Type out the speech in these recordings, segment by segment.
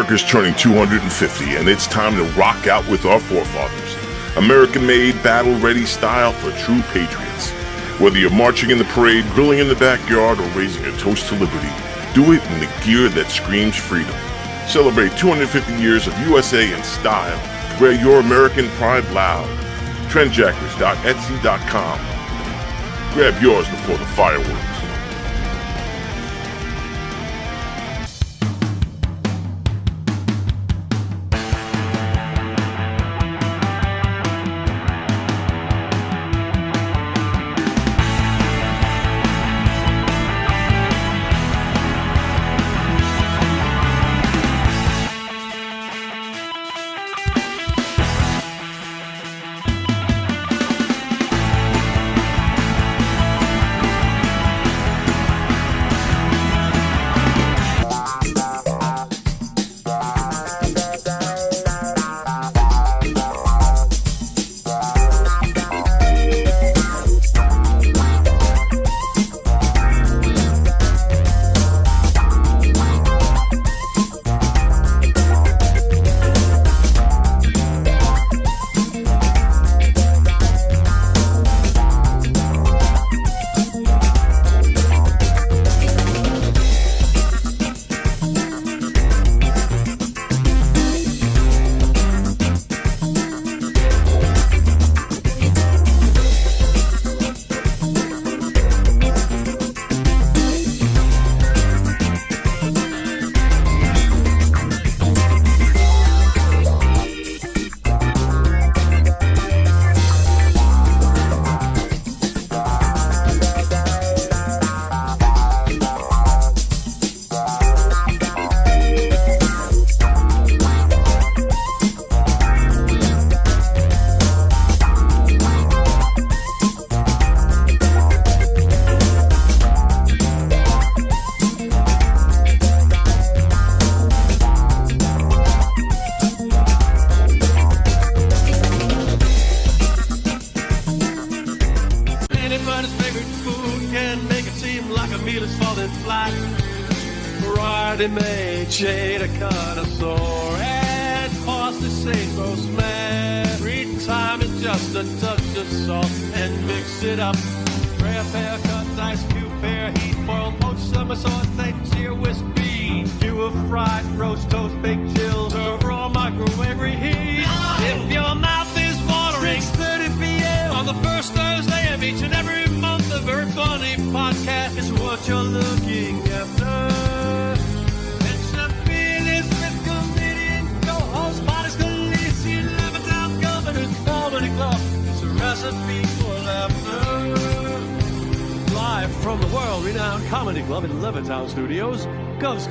America's turning 250, and it's time to rock out with our forefathers. American-made, battle-ready style for true patriots. Whether you're marching in the parade, grilling in the backyard, or raising a toast to liberty, do it in the gear that screams freedom. Celebrate 250 years of USA in style. Wear your American pride loud. Trendjackers.etsy.com. Grab yours before the fireworks.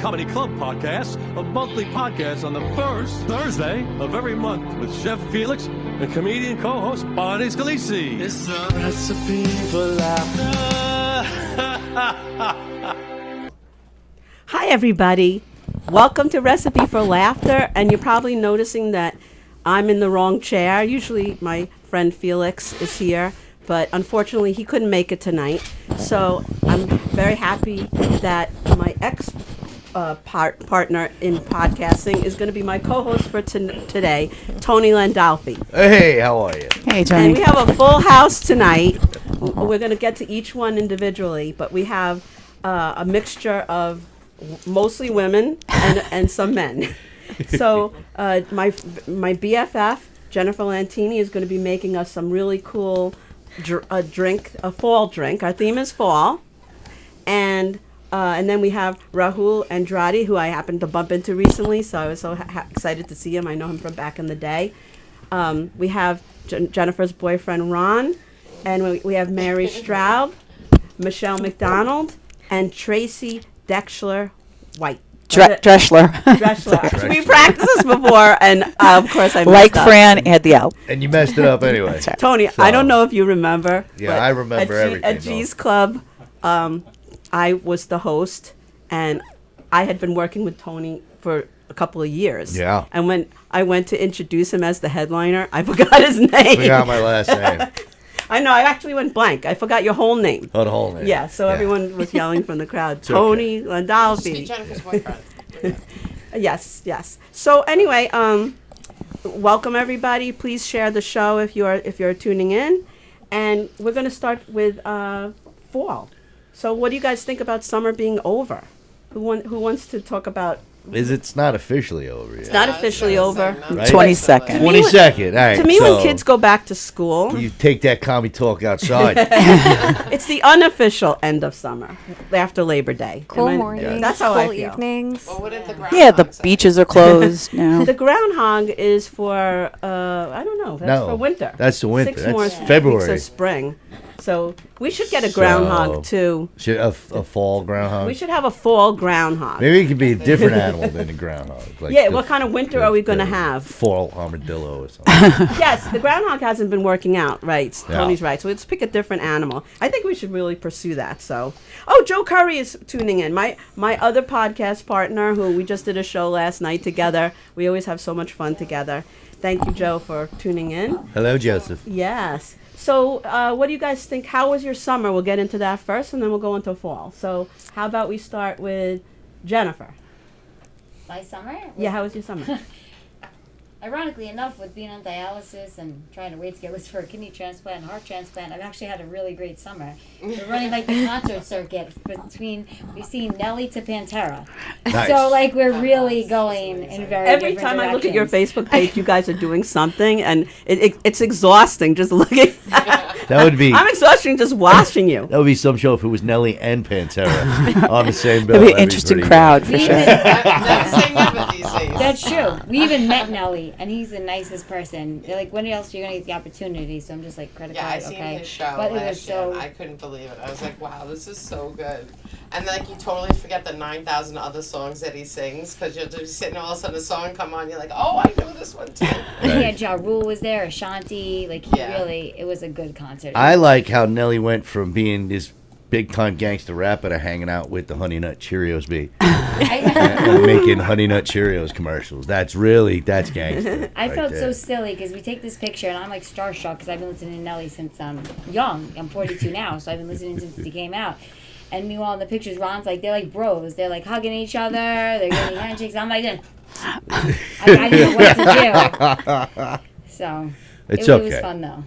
Comedy Club Podcast, a monthly podcast on the first Thursday of every month with Chef Felix and comedian co-host Bonnie Scalisi. It's a recipe for laughter. Hi, everybody. Welcome to Recipe for Laughter. And you're probably noticing that I'm in the wrong chair. Usually my friend Felix is here, but unfortunately he couldn't make it tonight. So I'm very happy that my partner in podcasting is going to be my co-host for today, Tony Landolfi. Hey, how are you? Hey, Tony. And we have a full house tonight. We're going to get to each one individually, but we have a mixture of mostly women and some men. So my BFF, Jennifer Lantini, is going to be making us some really cool drink, a fall drink. Our theme is fall. And then we have Rahul Andrade, who I happened to bump into recently, so I was so excited to see him. I know him from back in the day. We have Jennifer's boyfriend, Ron, and we have Mary Straub, Michelle McDonald, and Tracy Dexler White. Dreschler. Dreschler. We practiced this before, and of course I messed like up. Fran, add the L. And you messed it up anyway. That's right. Tony, So- I don't know if you remember. Yeah, I remember everything. At G's Club, I was the host, and I had been working with Tony for a couple of years. Yeah. And when I went to introduce him as the headliner, I forgot his name. Forgot my last name. I know, I actually went blank. I forgot your whole name. Oh, the whole name. Yeah, so everyone was yelling from the crowd, okay. Tony Landolfi. Jennifer's boyfriend. Yes, yes. So anyway, welcome everybody. Please share the show if you're tuning in, and we're going to start with fall. So what do you guys think about summer being over? Who wants to talk about? It's not officially over yet. It's not officially over. Right? 22nd. 22nd. All right. To me, so when kids go back to school, you take that commie talk outside. it's the unofficial end of summer after Labor Day. Cool Am I- mornings, That's how I cool feel. evenings. Well, what did the Yeah, the groundhog say? beaches are closed now. The groundhog is for I don't know. That's No, for winter. that's the winter. 6 That's more February. weeks of spring. So we should get a groundhog too. Should a fall groundhog? We should have a fall groundhog. Maybe it could be a different animal than a groundhog. Like Yeah, the- what kind of winter are we gonna the have? Fall armadillo or something. Yes, the groundhog hasn't been working out. Right, Yeah. Tony's right. So let's pick a different animal. I think we should really pursue that. So, oh, Joe Curry is tuning in. My other podcast partner, who we just did a show last night together. We always have so much fun together. Thank you, Joe, for tuning in. Hello, Joseph. Yes. So, what do you guys think? How was your summer? We'll get into that first, and then we'll go into fall. So, how about we start with Jennifer? My summer? Yeah, how was your summer? Ironically enough, with being on dialysis and trying to wait to get listed for a kidney transplant and heart transplant, I've actually had a really great summer. We're running like the concert circuit between, we've seen Nelly to Pantera. Nice. So like we're really going in very Every different time I look at your directions. Facebook page, you guys are doing something, and it's exhausting just looking. That would be I'm exhausting just watching you. that would be some show if it was Nelly and Pantera on the same bill. It'd be That'd an interesting pretty crowd good. for We sure. even- Never say never these days. That's true. We even met Nelly, and he's the nicest person. They're like, when else are you going to get the opportunity? So I'm just like, credit Yeah, I card, seen okay. his show But it was last year. so... And I couldn't believe it. I was like, wow, this is so good. And like you totally forget the 9,000 other songs that he sings because you're just sitting all of a sudden a song come on, you're like, oh, I know this one too. Yeah, Ja Rule was there, Ashanti. Like, he Yeah. really, it was a good concert. I like how Nelly went from being this big time gangster rapper to hanging out with the Honey Nut Cheerios bee and making Honey Nut Cheerios commercials. That's gangster. I right felt there. so silly because we take this picture and I'm like starstruck because I've been listening to Nelly since I'm young. I'm 42 now, so I've been listening since he came out. And meanwhile, in the pictures, Ron's like, they're like bros. They're like hugging each other. They're giving handshakes. I'm like, I didn't know what to do. So It's it was okay. fun though.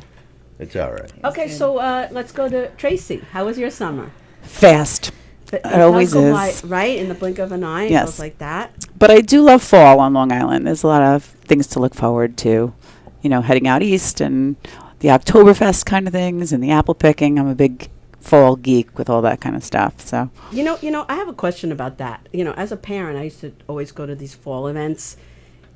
It's all right. Okay, so let's go to Tracy. How was your summer? Fast. It always does go is. by, right? In the blink of an eye, it Yes. goes like that. But I do love fall on Long Island. There's a lot of things to look forward to. You know, heading out east and the Oktoberfest kind of things and the apple picking. I'm a big fall geek with all that kind of stuff. So You know, I have a question about that. You know, as a parent, I used to always go to these fall events.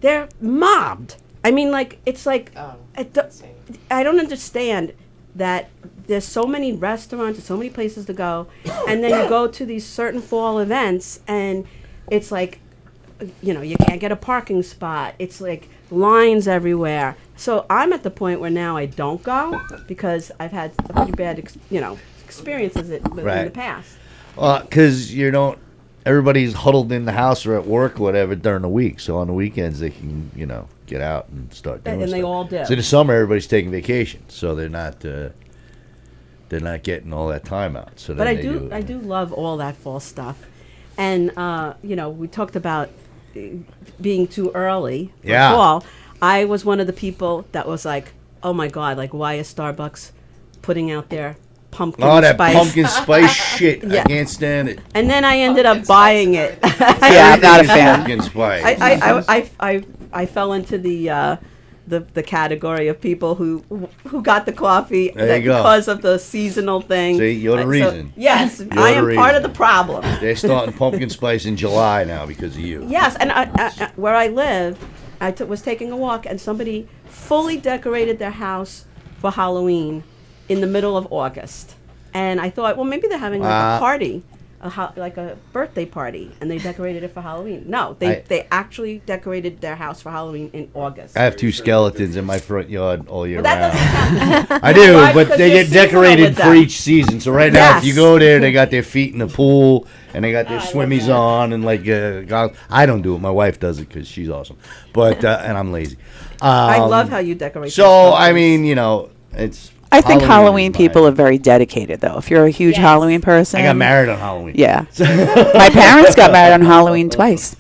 They're mobbed. I mean, like, it's like, Oh, insane. I don't understand that there's so many restaurants and so many places to go, and then you go to these certain fall events, and it's like, you know, you can't get a parking spot. It's like lines everywhere. So I'm at the point where now I don't go because I've had a pretty bad, experiences in the Right. past. Because everybody's huddled in the house or at work or whatever during the week. So on the weekends they can, get out and start doing And they stuff. all do. So in the summer everybody's taking vacation, so they're not getting all that time out. So But then I do love all that fall stuff, and we talked about being too early for Yeah. fall. I was one of the people that was like, oh my god, like why is Starbucks putting out their pumpkin Oh, that spice? pumpkin spice shit! Yeah. I can't stand it. And then I ended up buying it. yeah, I'm not a fan. Pumpkin spice. I fell into the category of people who got the coffee There you go. because of the seasonal thing. See, you're the So, reason. yes, You're I the am part of reason. the problem. They're starting pumpkin spice in July now because of you. Yes, and where I live, was taking a walk, and somebody fully decorated their house for Halloween in the middle of August. And I thought, well, maybe they're having like a party, like a birthday party, and they decorated it for Halloween. No, they actually decorated their house for Halloween in August. I have 2 skeletons in my front yard all year Well, that round. doesn't count. I do, Why? but Because they you're get seasonal decorated with for them. each season. So right now, if you Yes. go there, they got their feet in the pool and they got their I love swimmies that. on and like goggles. I don't do it. My wife does it because she's awesome, but and I'm lazy. I love how you decorate. So your I stones. mean, it's. I think Halloween is people mine. are very dedicated, though. If you're a huge Yes. Halloween person. I got married on Halloween. Yeah. My parents got married on Halloween twice.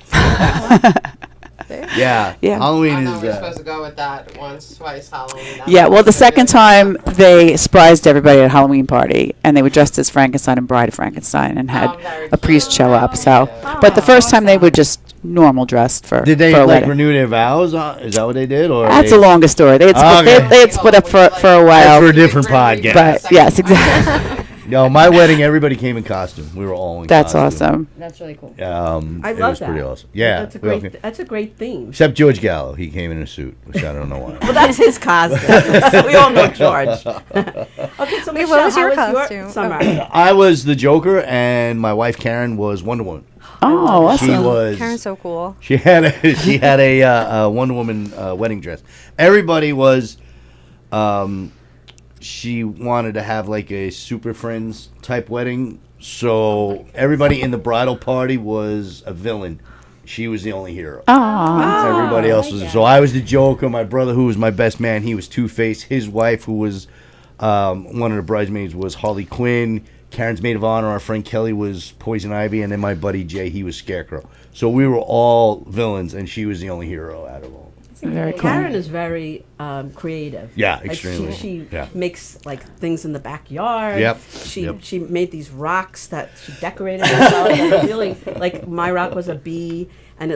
Yeah. Yeah. Halloween I know is. we're supposed to go with that once, twice Halloween. Yeah, well, the second time they surprised everybody at a Halloween party, and they were dressed as Frankenstein and Bride of Frankenstein, and had very a priest show up. So, cute. but the first time they were just normal dressed for. Did they for a like wedding. renew their vows? Is that what they did? Or That's they, a longer story. They had split, Okay. they had split up for a That's while. for a different podcast. But yes, exactly. No, my wedding, everybody came in costume. We were all in That's costume. awesome. That's really cool. I It love was that. pretty awesome. Yeah. That's a we all great. came- That's a great theme. Except George Gallo. He came in a suit, which I don't know why. Well, that's his costume. We all know George. Okay, so Wait, Michelle, what was how your was costume? your summer? I was the Joker, and my wife Karen was Wonder Woman. Oh, awesome. She was. Karen's so cool. She had a Wonder Woman wedding dress. Everybody was. She wanted to have like a Super Friends type wedding, so everybody in the bridal party was a villain. She was the only hero. Aw. Everybody else was. So I was the Joker. My brother, who was my best man, he was Two-Face. His wife, who was one of the bridesmaids, was Harley Quinn. Karen's maid of honor, our friend Kelly, was Poison Ivy, and then my buddy Jay, he was Scarecrow. So we were all villains, and she was the only hero out of all. Very cool. Karen is very creative. Yeah, Like, extremely. She Yeah. makes like things in the backyard. Yep, She yep. she made these rocks that she decorated herself. And really, like my rock was a bee, and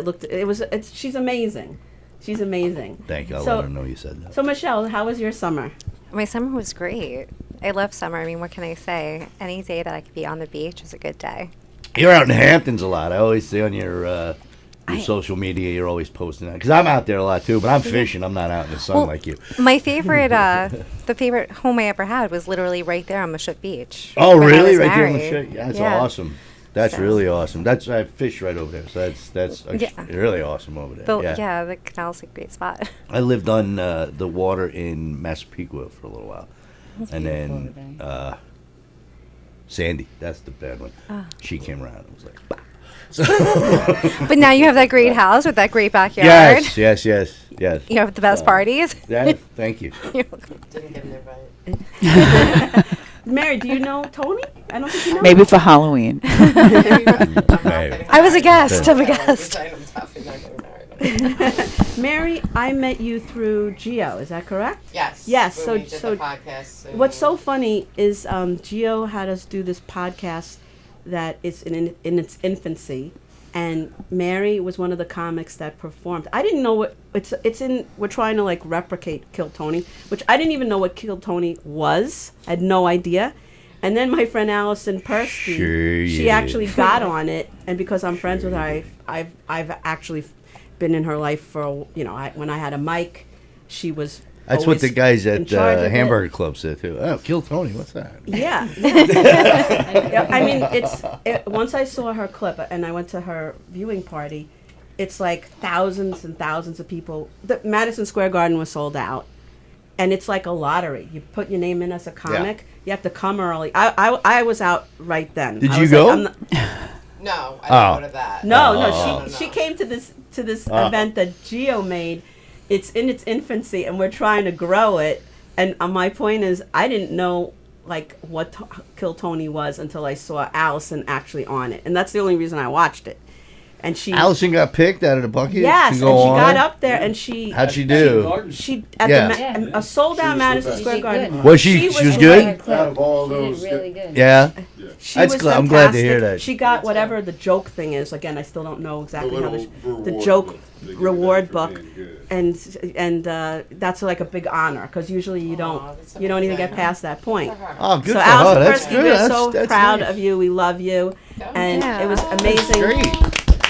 she's amazing. She's amazing. Thank you. I'll So- let her know you said that. So Michelle, how was your summer? My summer was great. I love summer. I mean, what can I say? Any day that I could be on the beach is a good day. You're out in the Hamptons a lot. I always see on your social media, you're always posting that. Because I'm out there a lot too, but I'm fishing. I'm not out in the sun Well, like you. My favorite, the favorite home I ever had was literally right there on Mashut Beach. Oh, when I really? was Right there on the married. shit? That's Yeah. awesome. That's So- really awesome. I fish right over there, so that's Yeah. really awesome over there. Yeah, the canal's a great spot. I lived on the water in Massapequa for a little while, and then Sandy, that's the bad one. She came around. It was like, bah. But now you have that great house with that great backyard. yes. You have the best parties. Yeah, thank you. You're welcome. Didn't give an invite. Mary, do you know Tony? I don't think you know. Maybe for Halloween. Maybe. I was a guest. I'm a guest. I'm definitely not getting married. Mary, I met you through Geo. Is that correct? Yes. Yes, when so- we did so the podcast. What's so funny is Geo had us do this podcast that is in its infancy, and Mary was one of the comics that performed. I didn't know what it's in. We're trying to like replicate Kill Tony, which I didn't even know what Kill Tony was. I had no idea. And then my friend Allison Persky, Sure she you actually got on it, and because I'm friends with her, I've actually been in her life for when I had a mic, she was. That's what the always guys in at charge of it. Hamburger Club said too. Oh, Kill Tony, what's that? Yeah. Yeah, I mean, once I saw her clip and I went to her viewing party, it's like thousands and thousands of people. The Madison Square Garden was sold out, and it's like a lottery. You put your name in as a comic. You have to come early. I was out right then. Did I you was go? Like, I'm not, No, I Oh. didn't go to that. no, she came to this event that Geo made. It's in its infancy, and we're trying to grow it. And my point is, I didn't know like what Kill Tony was until I saw Allison actually on it, and that's the only reason I watched it. And she, Allison got picked out of the bucket. yes, to and go she on? got up there, and she How'd she do? she at Yeah. a sold out Madison She Square did Garden. good. Was she? She was good. Out of all she those- did really good. Yeah. She That's was gl- I'm glad to hear fantastic. that. She got whatever the joke thing is. Again, I still don't know exactly how the reward joke book. They give reward that for book, being good. and that's like a big honor because usually you that's don't even get amazing. past that point. Oh, good So for Allison her. That's Persky, good. we're That's, so that's proud nice. of you. We love you, and Yeah. it was amazing. Great.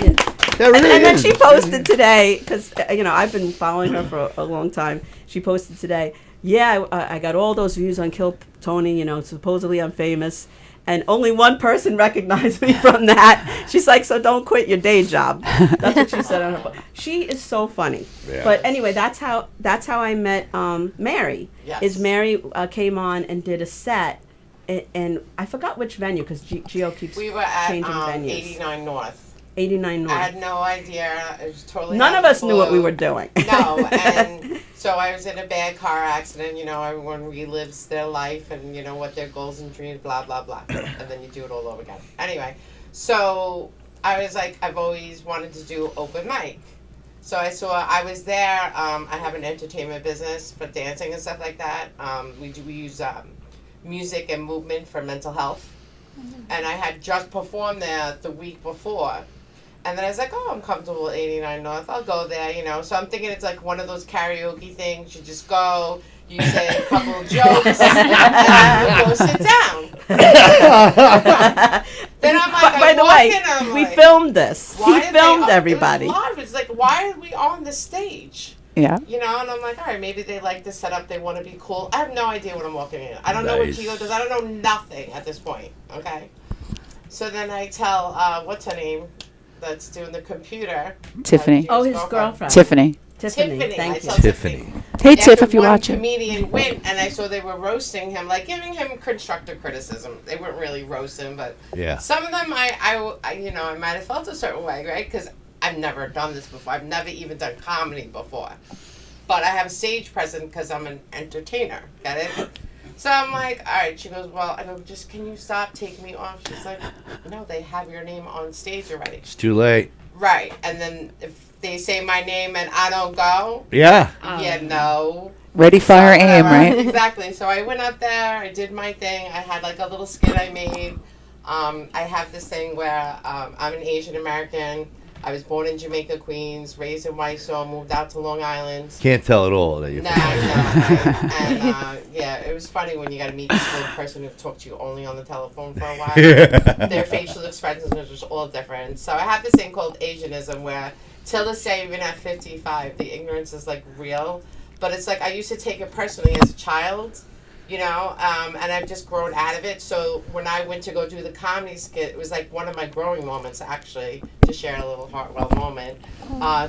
Yeah. That really And then is. she posted today because I've been following her for a long time. She posted today. Yeah, I got all those views on Kill Tony. Supposedly I'm famous, and only one person recognized me from that. She's like, so don't quit your day job. That's what she said on her post. She is so funny. Yeah. But anyway, that's how I met Mary. Yes. Is Mary came on and did a set. And I forgot which venue because Geo keeps We were at changing venues. 89 North. 89 North. I had no idea. It was totally. None out of us the knew what we blue. were doing. No, and so I was in a bad car accident. Everyone relives their life and what their goals and dreams, blah blah blah, and then you do it all over again. Anyway, so I was like, I've always wanted to do open mic. So I was there. I have an entertainment business for dancing and stuff like that. We use music and movement for mental health. And I had just performed there the week before. And then I was like, oh, I'm comfortable at 89 North. I'll go there, you know. So I'm thinking it's like one of those karaoke things. You just go, you say a couple of jokes, and you go sit down. Then I'm like, By the way, we filmed this. He filmed everybody. It was live. It's like, why are we on the stage? Yeah. You know, and I'm like, all right, maybe they like the setup. They want to be cool. I have no idea what I'm walking in. I don't know what Chico does. I don't know nothing at this point. Okay. So then I tell, what's her name? That's doing the computer. Tiffany. Oh, his girlfriend. Tiffany. Tiffany. Thank you. Tiffany. Hey, Tiff, if you watch it. Comedian went, and I saw they were roasting him, like giving him constructive criticism. They weren't really roasting, but some of them, I you know, I might have felt a certain way, right? Because I've never done this before. I've never even done comedy before. But I have stage presence because I'm an entertainer. Get it? So I'm like, all right. She goes, well, I go, just can you stop, take me off? She's like, no, they have your name on stage already. It's too late. Right. And then if they say my name and I don't go. Yeah. Yeah, no. Ready, fire, aim, right? Exactly. So I went up there. I did my thing. I had like a little skit I made. I have this thing where I'm an Asian American. I was born in Jamaica, Queens, raised in Whitestone, moved out to Long Island. Can't tell at all that you're. No. And yeah, it was funny when you got to meet this little person who talked to you only on the telephone for a while. Their facial expressions were just all different. So I have this thing called Asianism where till this day, even at 55, the ignorance is like real. But it's like I used to take it personally as a child. You know, and I've just grown out of it. So when I went to go do the comedy skit, it was like one of my growing moments, actually, to share a little Hartwell moment,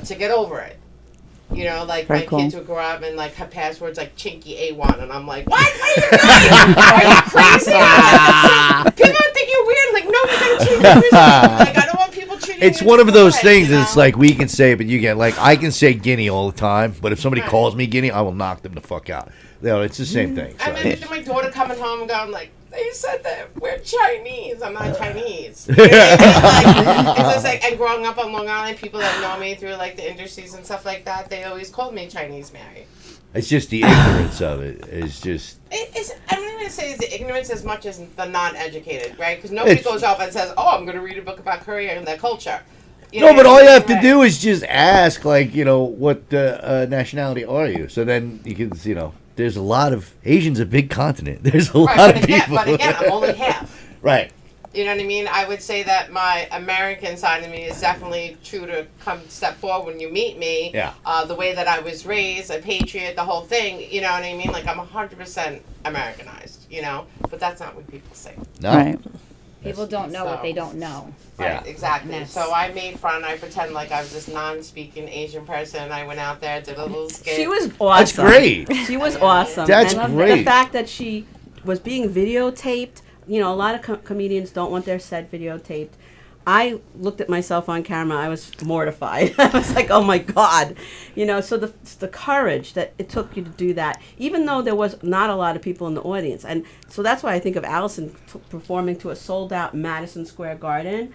to get over it. You know, like my kids would grow up and like her password's like Chinky A1, and I'm like, what? Are you crazy? People think you're weird. Like, no, you're gonna treat me. Like, I don't want people treating me. It's one of those things that it's like we can say it, but you get like I can say Guinea all the time, but if somebody calls me Guinea, I will knock them the fuck out. No, it's the same thing. So. I remember my daughter coming home and going like, they said that we're Chinese. I'm not Chinese. You know what I mean? Like, it's just like, and growing up on Long Island, people that know me through like the industries and stuff like that, they always called me Chinese Mary. It's just the ignorance of it. It's just. I'm not going to say it's the ignorance as much as the non-educated, right? Because nobody goes off and says, oh, I'm going to read a book about Korea and their culture. You know, but all you have to do is just ask, like, you know, what nationality are you? So then you can, you know. There's a lot of Asians, a big continent. There's a lot of people. But again, I'm only half. Right. You know what I mean? I would say that my American side of me is definitely true to come step forward when you meet me. Yeah. The way that I was raised, a patriot, the whole thing. You know what I mean? Like I'm 100% Americanized. You know, but that's not what people say. No. Right. People don't know what they don't know. Right, Yeah. exactly. So I made fun. I pretend like I was this non-speaking Asian person. I went out there, did a little skit. She was awesome. That's great. She was awesome. That's and great. The fact that she was being videotaped, you know, a lot of comedians don't want their set videotaped. I looked at myself on camera. I was mortified. I was like, oh my God. You know, so the courage that it took you to do that, even though there was not a lot of people in the audience. And so that's why I think of Allison performing to a sold out Madison Square Garden.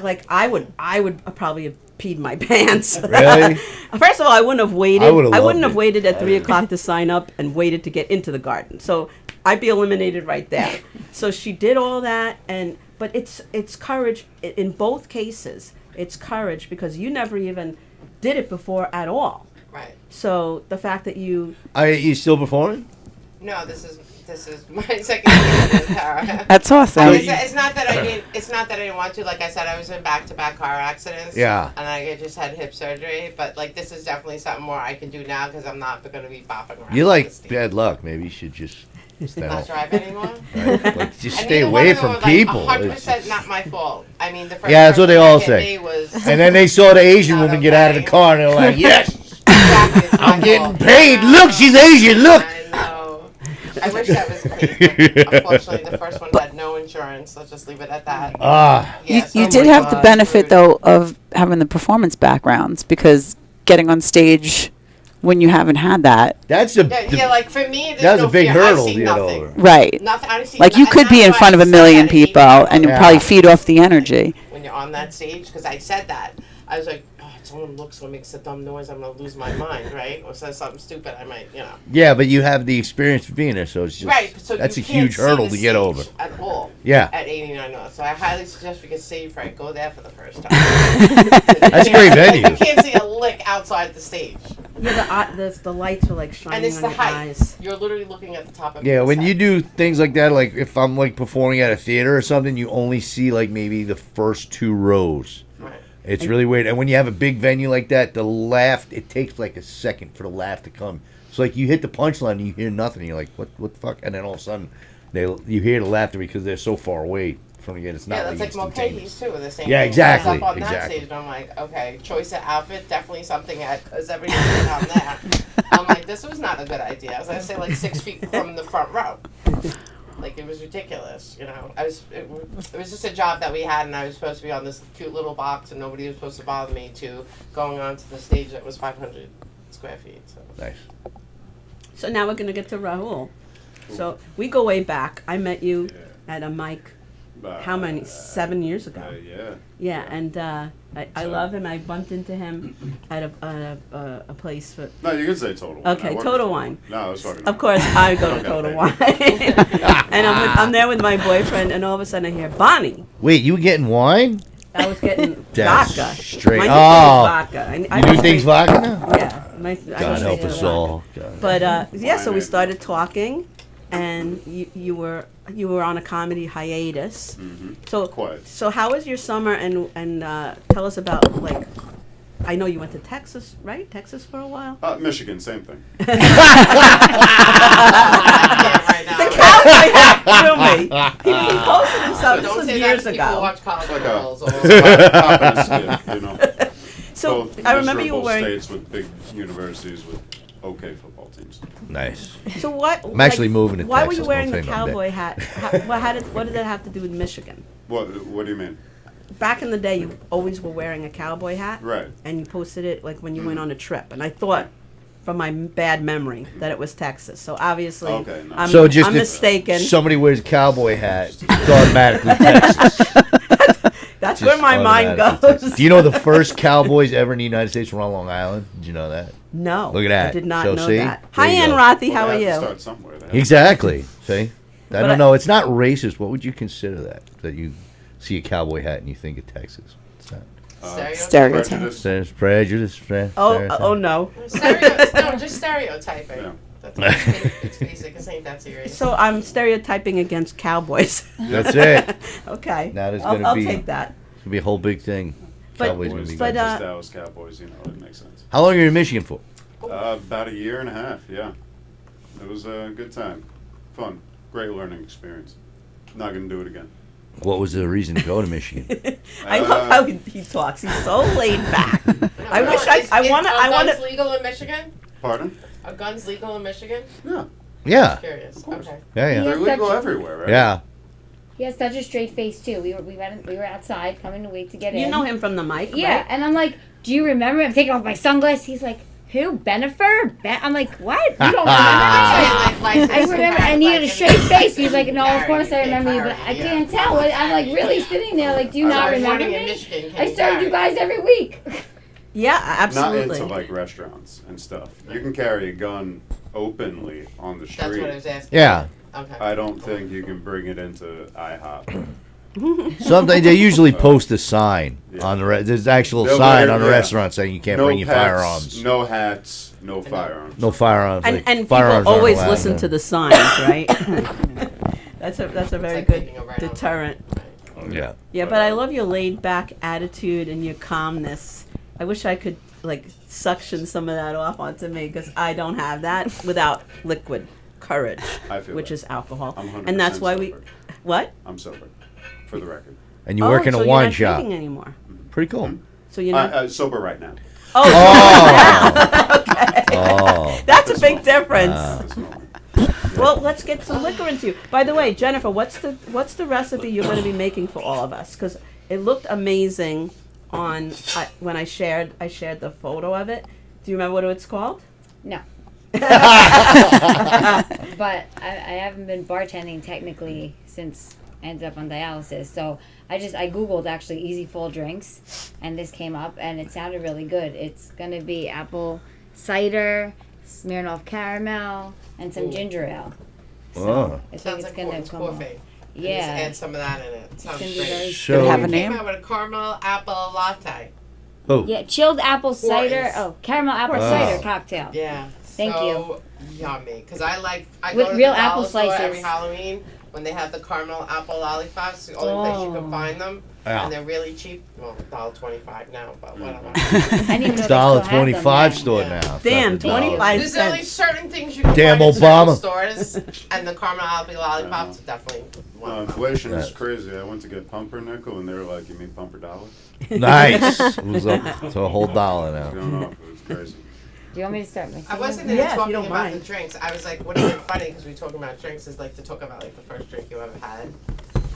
Like I would probably have peed my pants. Really? First of all, I wouldn't have waited. I wouldn't have waited at 3 o'clock to sign up and waited to get into the garden. So I'd be eliminated right there. So she did all that, but it's courage in both cases. It's courage because you never even did it before at all. Right. So the fact that you you still performing? No, this is my second year in Para. That's awesome. It's not that I didn't want to. Like I said, I was in back-to-back car accidents. Yeah. And I just had hip surgery. But like this is definitely something more I can do now because I'm not going to be bopping around. You like bad luck. Maybe you should just not drive anymore. Right? Like, just stay away from people. 100% not my fault. I mean, the first that's what they all hit say. me was And then they saw the Asian woman get out of the car and they're like, yes, exactly, I'm getting paid. Look, she's Asian. Look. I know. I wish that was the case. But unfortunately, the first one had no insurance. Let's just leave it at that. You did have the benefit, though, of having the performance backgrounds because getting on stage when you haven't had that. That's like for me, that's a big hurdle to get nothing. over. Right. Nothing. I see like you could be in front of a million people and you'll probably feed off the energy. When when you're on that stage, because I said that. I was like, oh, if someone looks or makes a dumb noise, I'm going to lose my mind, right? Or says something stupid, I might, Yeah, but you have the experience of being there, so it's just Right, so that's a you can't huge see hurdle the to get over. stage at all. Yeah. At 89 North. So I highly suggest we get saved right. Go there for the first time. That's a great venue. You can't see a lick outside the stage. Yeah, the lights are like shining And it's on the your height. eyes. You're literally looking at the top of Yeah, your when set. you do things like that, like if I'm like performing at a theater or something, you only see like maybe the first 2 rows. Right. It's really weird. And when you have a big venue like that, the laugh, it takes like a second for the laugh to come. So like you hit the punchline and you hear nothing. And you're like, what the fuck? And then all of a sudden, you hear the laughter because they're so far away from you. It's not Yeah, that's like instantaneous. Mulcahy's too. The same Yeah, thing. exactly, I was up on that exactly. stage and I'm like, okay, choice of outfit, definitely something because everything down there. I'm like, this was not a good idea. I was gonna say like 6 feet from the front row. Like it was ridiculous, it was just a job that we had, and I was supposed to be on this cute little box, and nobody was supposed to bother me to going onto the stage that was 500 square feet. So. Nice. So now we're gonna get to Rahul. So we go way back. I met you at a mic. How many? 7 years ago. Yeah. Yeah, and I love him. I bumped into him at a place for. No, you can say Total Wine. Okay, Total Wine. No, I was talking. Of course, I go to Total Wine, and I'm there with my boyfriend, and all of a sudden I hear Bonnie. Wait, you were getting wine? I was getting That's vodka. straight. My Oh, nickname is vodka. you do things vodka now? Yeah. I God go help straight us to all. vodka. God. But yeah, so we started talking, and you were on a comedy hiatus. Mm-hmm. So Quite. So how was your summer? And tell us about like. I know you went to Texas, right? Texas for a while. Michigan, same thing. The cowboy hat threw me. He posted himself. This Don't was say years that to people who ago. watch college Like girls. Hop and a skip, So Both I remember you were miserable wearing. states with big universities with okay football teams. Nice. So what? I'm actually moving to Why Texas, were you wearing the don't say nothing. cowboy hat? What did that have to do with Michigan? What do you mean? Back in the day, you always were wearing a cowboy hat, Right. and you posted it like when you went on a trip. And I thought, from my bad memory, that it was Texas. So obviously, Okay, no. I'm, So just I'm if mistaken. somebody wears a cowboy hat, it's automatically Texas. That's Just where my mind automatically. goes. Do you know the first cowboys ever in the United States were on Long Island? Did you know that? No, Look at that. I did not So know see? that. There Hi, you Ann go. Rothy. How Well, are they have to you? start somewhere. They have Exactly. See? I But don't I- know. It's not racist. What would you consider that you see a cowboy hat and you think of Texas? It's not. Stereotype. prejudice. There's prejudice. Oh no. No, just stereotyping. Yeah. That's it's basic. It's ain't that serious. So I'm stereotyping against cowboys. That's it. Okay. Now there's gonna I'll be- take that. It's gonna be a whole big thing. But- Cowboys gonna be but, good. Just Dallas Cowboys, it makes sense. How long are you in Michigan for? About a year and a half, yeah. It was a good time. Fun. Great learning experience. Not going to do it again. What was the reason to go to Michigan? I love how he talks. He's so laid back. I wish I want to. Are I want guns to. legal in Michigan? Pardon? Are guns legal in Michigan? Yeah. Yeah. Curious. course. Okay. Yeah, yeah. They're Yes, legal that's- everywhere, right? Yeah. He has such a straight face too. We were outside coming to wait to get in. You know him from the mic, Yeah, right? and I'm like, do you remember? I'm taking off my sunglasses. He's like, who? Benifer? I'm like, what? You don't remember me? I remember, and he had a straight face. He's like, no, of course I remember you, but I can't tell. I'm like really sitting there, like, do you not remember me? I started you guys every week. Yeah, Not absolutely. into like restaurants and stuff. You can carry a gun openly on the street. That's what I was asking. Yeah. Okay. I don't think you can bring it into IHOP. Something they usually post a sign Yeah. on the there's actual They'll sign wear- on the yeah. restaurant saying you can't No bring your pets, firearms. no hats, no firearms. No firearms. And like, people firearms aren't always allowed listen there. to the signs, right? That's a very like good taking a ride on deterrent. Yeah. Yeah, but I love your laid back attitude and your calmness. I wish I could like suction some of that off onto me because I don't have that without liquid courage, I feel which that. is alcohol. I'm 100% And that's why we. sober. What? I'm sober, for the record. And you work in so a you're wine not shop. drinking anymore. Pretty cool. So you're not. Sober right now. Oh. That's a big difference. at this moment. Well, let's get some liquor into you. By the way, Jennifer, what's the recipe you're going to be making for all of us? Because it looked amazing on when I shared the photo of it. Do you remember what it's called? No. But I haven't been bartending technically since I ended up on dialysis. So I Googled actually easy fall drinks, and this came up, and it sounded really good. It's going to be apple cider, Smirnoff caramel, and some ginger ale. So Oh. I think Sounds it's like going to come up. coffee. Yeah. Just add some of that in it. Sounds gonna be great. very So- Did it have a We name? came out with a caramel apple latte. Oh. Yeah, chilled apple cider. Hortons. Oh, caramel apple Wow. cider cocktail. Yeah. Thank so yummy. Because I With go to real the apple dollar store every slices. Halloween when they have the caramel apple lollipops. The only place you can find them. Yeah. And they're really cheap. Well, $1.25 now, but whatever. I didn't even know they Dollar still had them 25 then. store Yeah. now. Damn, It's not the 25 There's only cents. certain things you can Damn find in certain Obama. stores, and the caramel apple lollipops are definitely one of them. Inflation is Right. crazy. I went to get pumpernickel, and they were like, "You mean pumper dollar?" Nice. It was up to a whole dollar I now. don't know. It was crazy. Do you want me to start mixing? I wasn't them? even Yeah, if you talking don't about mind. the drinks. I was like, what is it funny? Because we talking about drinks is like to talk about like the first drink you ever had.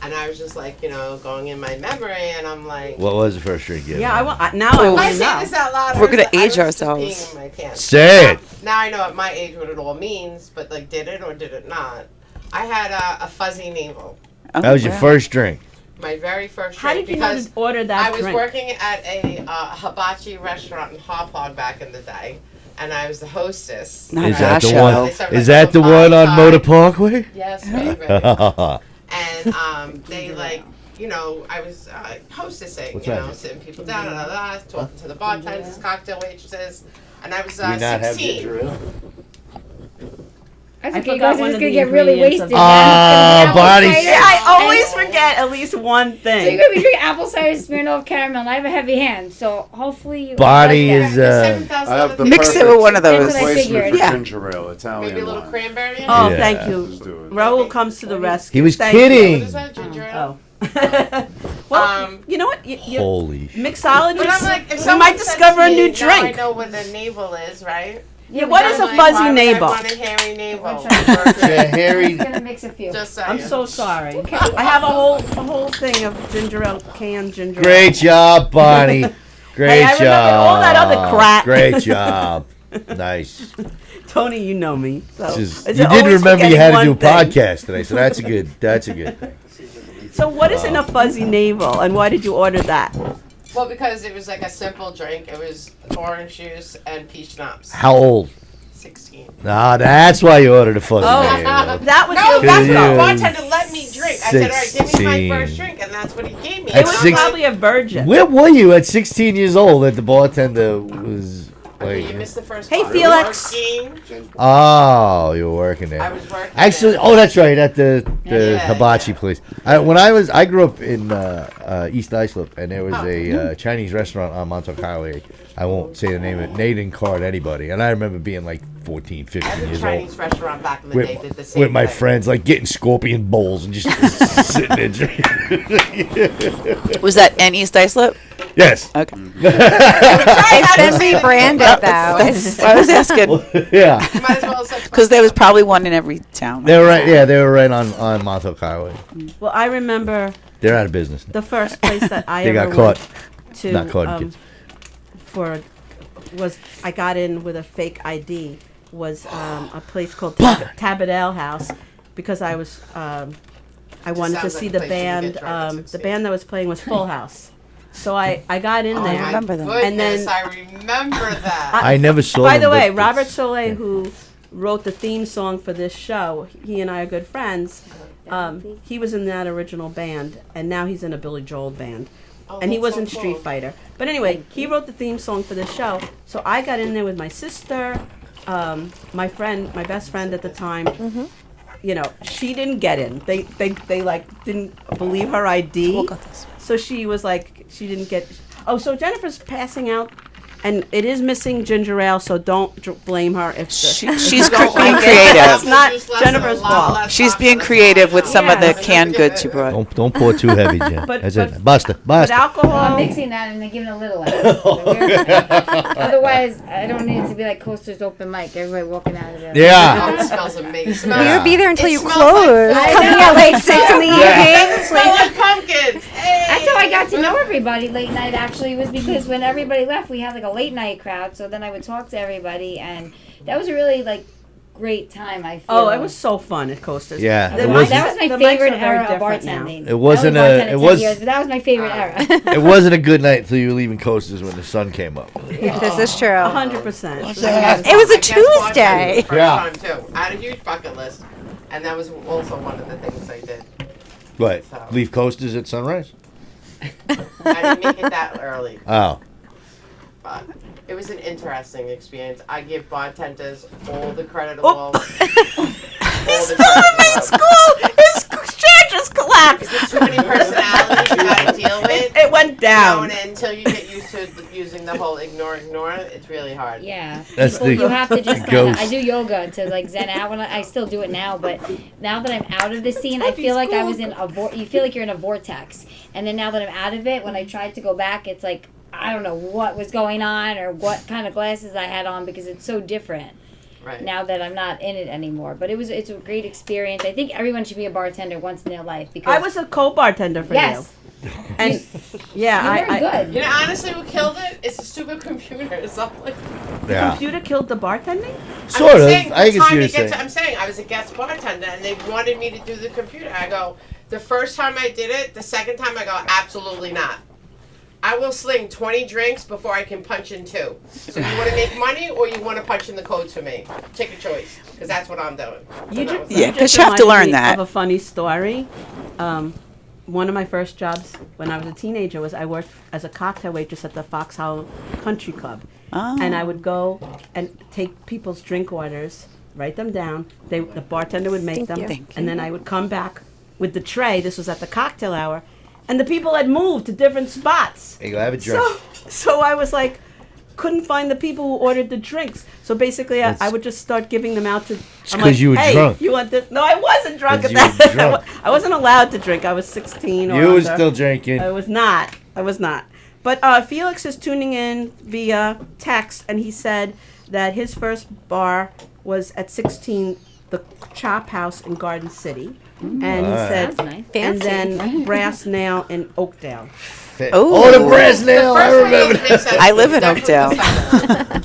And I was just like, going in my memory, and I'm like, What was the first drink you had? Yeah, now I if want I to say know. this out loud, We're gonna I was age just ourselves. peeing in my pants. Say it. Now I know at my age what it all means, but like, did it or did it not? I had a fuzzy navel. Oh, That was your wow. first drink. My very first How drink did you know because to order that I was drink? working at a hibachi restaurant in Hauppauge back in the day, and I was the hostess. Not Is that the Dasho. one? They serve Is like that the a one on five-star. Motor Parkway? Yes, very, very. And they I was hostessing, What's that? sitting people down, talking to the bartenders, cocktail waitresses, and I was Do we not have 16. ginger ale? I I think you forgot guys are one just of gonna the get really ingredients wasted. of- Ah, Bonnie. Yeah, I always forget at least one So you're thing. gonna be drinking apple cider, Smirnoff caramel, and I have a heavy hand, so hopefully you Bonnie like that. is, There's I have the Mix it perfect with one of those. That's what I replacement figured. for Yeah. ginger ale, Italian Maybe a little wine. cranberry in it. Oh, Yeah. thank Let's you. do it. Raul comes to the rescue. He was Thank you. What kidding. is that, ginger ale? Oh. Well, you know what? Holy shit. Mixologists, But I'm like, if we someone might says discover to a me, new now I drink. know what the navel is, right? Yeah, what is a I'm like, fuzzy why would navel? I want a hairy navel. Yeah, Harry. I'm gonna mix a few. Just saying. I'm so sorry. I have a whole thing of ginger ale, canned ginger ale. Great job, Bonnie. Great Hey, I remember job. all that other crap. Great job. Nice. Tony, you know me. So Just- it's you did always remember you forgetting had to one do a thing. podcast today, so that's a good thing. So what is in a fuzzy navel, and why did you order that? Well, because it was like a simple drink. It was orange juice and peach schnapps. How old? 16. Ah, that's why you ordered a fuzzy Oh, navel. that was No, your that's what Yeah. the bartender let me drink. I said, all right, give me my 16. first drink, and that's what he gave me. At It was six- probably a virgin. Where were you at 16 years old that the bartender was Okay, you like, missed the first Hey, part. Felix. Working. oh, you were working there. I was working Actually, there. oh, that's right, at the Yeah, hibachi yeah. place. I grew up in East Islip, and there was a Chinese restaurant on Montauk Highway. I won't say the name of it. They didn't card anybody, and I remember being like 14, 15 I had a years Chinese old restaurant back in the day. Did the same with my thing. friends, like getting scorpion bowls and just sitting there drinking. Was that in East Islip? Yes. Okay. It's been rebranded though. That's what I was asking. Yeah. Might as well have said Because there was probably one in every town. They were right. Yeah, they were right on Montauk Highway. Well, I remember They're out of business. the first place that I They ever got caught. went to Not caught, kids. was I got in with a fake ID was a place called Tabadell House because I was I wanted to sounds see like the a place you can band. get drunk at The 16. band that was playing was Full House, so I got in Oh there. my remember that. goodness, And then- I remember that. I never saw By them, the way, but Robert it's- Soleil, who wrote the theme song for this show, he and I are good friends. He was in that original band, and now he's in a Billy Joel band. Oh, And he that's was in so Street cool. Fighter. But anyway, he wrote the theme song for this show. So I got in there with my sister, my friend, my best friend at the time. Mm-hmm. You know, she didn't get in. They like didn't believe her ID. So she was like, she didn't get. Oh, so Jennifer's passing out, and it is missing ginger ale. So don't blame her if She's don't being like it. creative. It's not Jennifer's fault. She's being creative with some of the Yes. canned goods you brought. Don't pour too heavy, Jen. But- That's but- it. Basta. But Basta. I'm alcohol. mixing that and then giving a little out. Otherwise, I don't need it to be like Coaster's open mic. Everybody walking out of there. Yeah. Oh, it smells amazing. You would be there until It you smells close. like Coming pumpkin. at like 6 in the evening. It smells like pumpkins. Hey. That's how I got to know everybody late night. Actually, was because when everybody left, we had like a late night crowd. So then I would talk to everybody, and that was a really like great time. I feel. Oh, it was so fun at Coasters. Yeah, That it was, wasn't- that was my the mics favorite are very era of different now. bartending. It wasn't I only a- bartended it 10 was- years, but that was my favorite era. It wasn't a good night until you were leaving Coasters when the sun came up. This is true. 100%. It was a Tuesday. First time too. I had a huge bucket list, and that was also one of the things I did. Right. So. Leave Coasters at sunrise? I didn't make it that early, Oh. but it was an interesting experience. I give bartenders all the credit of Oh. all. He's still in main school. His chair just collapsed. There's too many personalities you gotta deal with. It went down. And until you get used to using the whole ignore, it's really hard. Yeah, That's people, the- you have to just the kind of. ghost. I do yoga to like zen out. When I still do it now, but now that I'm out of the scene, I feel like I was in a. You feel like you're in a vortex, and then now that I'm out of it, when I tried to go back, it's like I don't know what was going on or what kind of glasses I had on because it's so different. Right. Now that I'm not in it anymore, but it's a great experience. I think everyone should be a bartender once in their life because I was a co-bartender for yes. you. And yeah, You're very good. You know, honestly, what killed it is a stupid computer. It's not like Yeah. computer killed the bartending? Sort of. saying, I the can time see to what you're get saying. I'm saying I was a guest bartender, and they wanted me to do the computer. I go, the first time I did it, the second time I go, absolutely not. I will sling 20 drinks before I can punch in 2. So you want to make money or you want to punch in the codes for me? Take a choice, because that's what I'm doing. So that was Yeah, it. 'cause you have to reminded learn me that. Of a funny story. One of my first jobs when I was a teenager was I worked as a cocktail waitress at the Foxhole Country Club. Oh. And I would go and take people's drink orders, write them down. The bartender would make them. Thank And then I would come back with the tray. This was at the cocktail hour. And the people had moved to different spots. There you go, have a drink. So I was like, couldn't find the people who ordered the drinks. So basically, I would just start giving them out to. I'm 'cause you were hey, drunk. You want this? No, I wasn't drunk 'Cause at you were that. drunk. I wasn't allowed to drink. I was 16 or You was under. still drinking. I was not. But Felix is tuning in via text, and he said that his first bar was at 16, the Chop House in Garden City. And he Alright. said, Sounds nice. and Fancy. then Brass Nail in Oakdale. Oh, the brass nail. I remember that. Makes sense. I live in Definitely Oakdale. the second.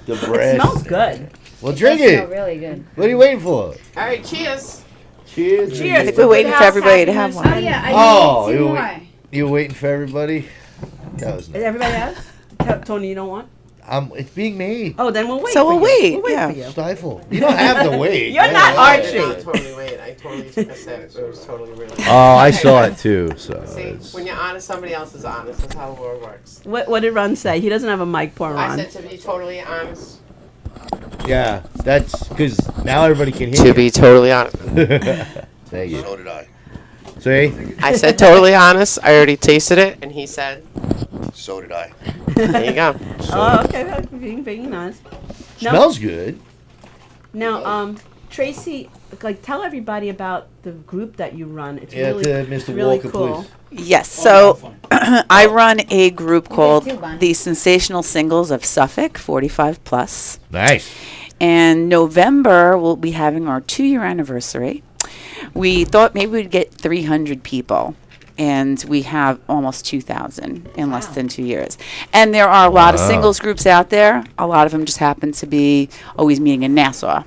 The It brass. smells good. Well, drink It smells it. really good. What are you waiting for? All right, cheers. Cheers. Cheers. I think we're waiting for everybody to have one. Oh yeah, I Oh, need you two were, more. you were waiting for everybody? That was Is nice. everybody else? Tony, you don't want? It's being made. Oh, then we'll wait. So for we'll you. wait, We'll wait yeah. for you. Stifle. You don't have to wait. You're not I Archie. did not totally wait. I totally took a sip. It was totally really. Oh, I saw it too. So See, it's- when you're honest, somebody else is honest. That's how the world works. What did Ron say? He doesn't have a mic pour I on. said to be totally honest. yeah, that's because now everybody can hear. you. totally honest. Thank you. So did I. See? I said totally honest. I already tasted it, and he said, So did I. "There you go." Oh, okay. That's being nice. Now, Smells good. now, Tracy, like, tell everybody about the group that you run. It's Yeah, really, to it's Mr. really Walker, cool. please. Yes, so I run a group called too, Bonnie. the Sensational Singles of Suffolk, 45 plus. Nice. And November, we'll be having our 2-year anniversary. We thought maybe we'd get 300 people, and we have almost 2,000 in less than 2 years. And there are a lot of Wow. singles groups out there. A lot of them just happen to be always meeting in Nassau.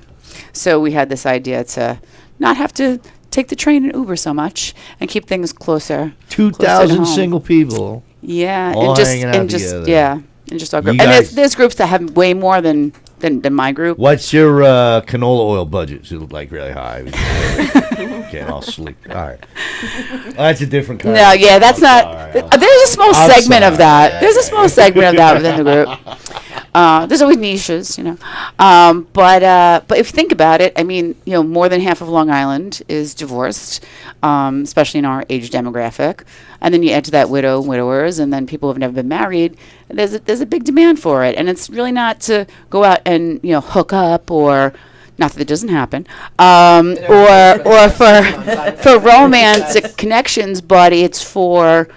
So we had this idea to not have to take the train and Uber so much and keep things closer. 2,000 home. single people. Yeah, All and just hanging out and just together. yeah, and just our You group. And guys- there's groups that have way more than my group. What's your canola oil budget? Is it like really high? Getting all sleek. All right. Oh, that's a different kind. No, yeah, that's I'm not. sorry. There's a small I'm segment of sorry. that. There's a small segment of that within the group. There's always niches, you know. But if you think about it, I mean, you know, more than half of Long Island is divorced, especially in our age demographic. And then you add to that widowers, and then people who have never been married. There's a big demand for it, and it's really not to go out and hook up or. Not that it doesn't happen, or for romantic connections, but it's for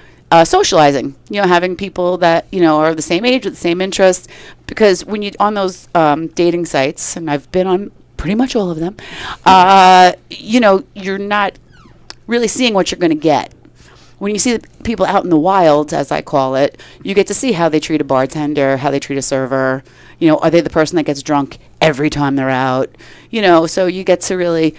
socializing. Having people that are the same age with the same interests. Because when you on those dating sites, and I've been on pretty much all of them, you're not really seeing what you're going to get. when you see the people out in the wild, as I call it, you get to see how they treat a bartender, how they treat a server. You know, are they the person that gets drunk every time they're out? You know, so you get to really,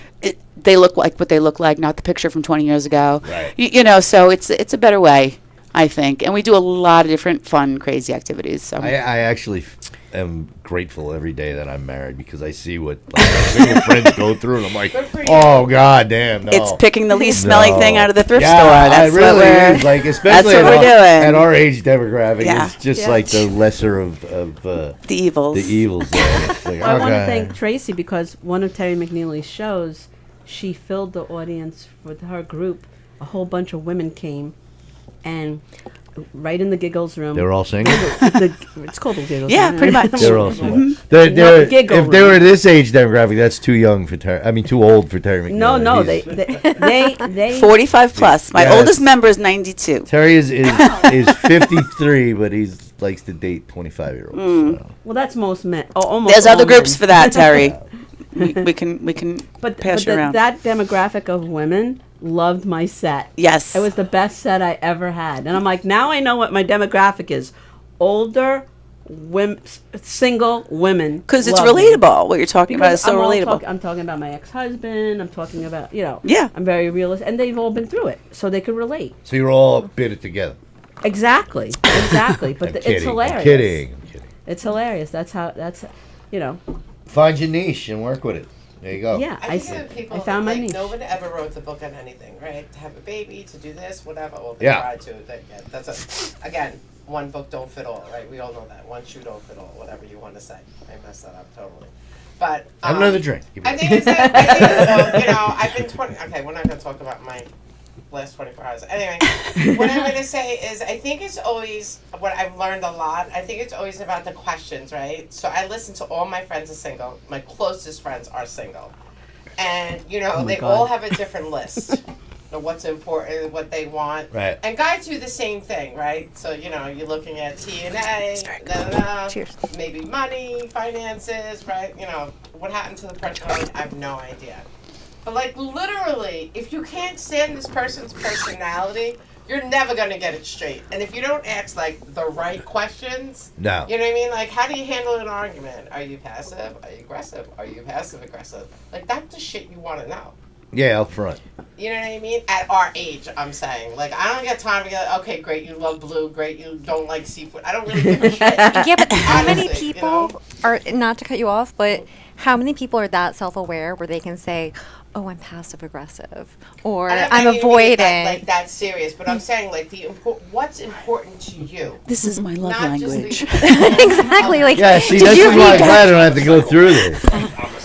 they look like what they look like, not the picture from 20 years ago. Right. You know, so it's a better way, I think. And we do a lot of different fun, crazy activities. So I actually am grateful every day that I'm married because I see what single friends go through, and I'm like, oh god damn, no. it's picking the least smelly thing out of the thrift Yeah, store. That's it really what we're, is. Like, especially that's what we're doing. at our age demographic, Yeah. it's just Yeah. like the lesser of the evils. the evils. There. It's like, Well, I want to okay. thank Tracy because one of Terry McNeely's shows, she filled the audience with her group. A whole bunch of women came, and right in the Giggles room. They were all single. It's called the Giggles. Yeah, room. pretty much. They're all single. Mm-hmm. They're, Giggle if they room. were this age demographic, that's too young for Terry. I mean, too old for Terry McNeely. No, He's- they 45 plus. My Yes. oldest member is 92. Terry is 53, but he likes to date 25-year-olds. Mm. So. Well, that's most men. Oh, almost. There's all other groups men. for that, Terry. we can But, pass but you around. that demographic of women loved my set. Yes. It was the best set I ever had. And I'm like, now I know what my demographic is. Older, single women. Because it's love me. relatable. What you're talking about is so all relatable. I'm talking about my ex-husband. I'm talking about, Yeah. I'm very realistic. And they've all been through it, so they could relate. So you're all bitter together. Exactly. But I'm it's kidding. hilarious. I'm kidding. It's hilarious. That's, Find your niche and work with it. There you go. yeah. I think that people, I found my like, niche. no one ever wrote the book on anything, right? To have a baby, to do this, whatever. Well, they Yeah. tried to. That's again, one book don't fit all, right? We all know that. One shoe don't fit all, whatever you want to say. I messed that up totally. But Have another drink. I think it's that, I've been 20. Okay, we're not going to talk about my last 24 hours. Anyway, what I'm going to say is I think it's always, what I've learned a lot, I think it's always about the questions, right? So I listen to all my friends are single. My closest friends are single. And, they God. all have a different list of what's important, what they want. Right. And guys do the same thing, right? So, you're looking at TNA, Cheers. maybe money, finances, right? What happened to the person? I have no idea. But, like, literally, if you can't stand this person's personality, you're never going to get it straight. And if you don't ask, like, the right questions, No. you know what I mean? Like, how do you handle an argument? Are you passive? Are you aggressive? Are you passive-aggressive? Like, that's the shit you want to know. Yeah, up front. You know what I mean? At our age, I'm saying. Like, I don't get time to get, okay, great, you love blue, great, you don't like seafood. I don't really give a shit. Yeah, but how many Honestly, you people know? are, not to cut you off, but how many people are that self-aware where they can say, oh, I'm passive aggressive, or I don't I'm mean avoiding. Like that's serious, but I'm saying like what's important to you. This is my love Not just language. Exactly. Like, Yeah, see, did this you is why I'm read glad I don't have to go through this.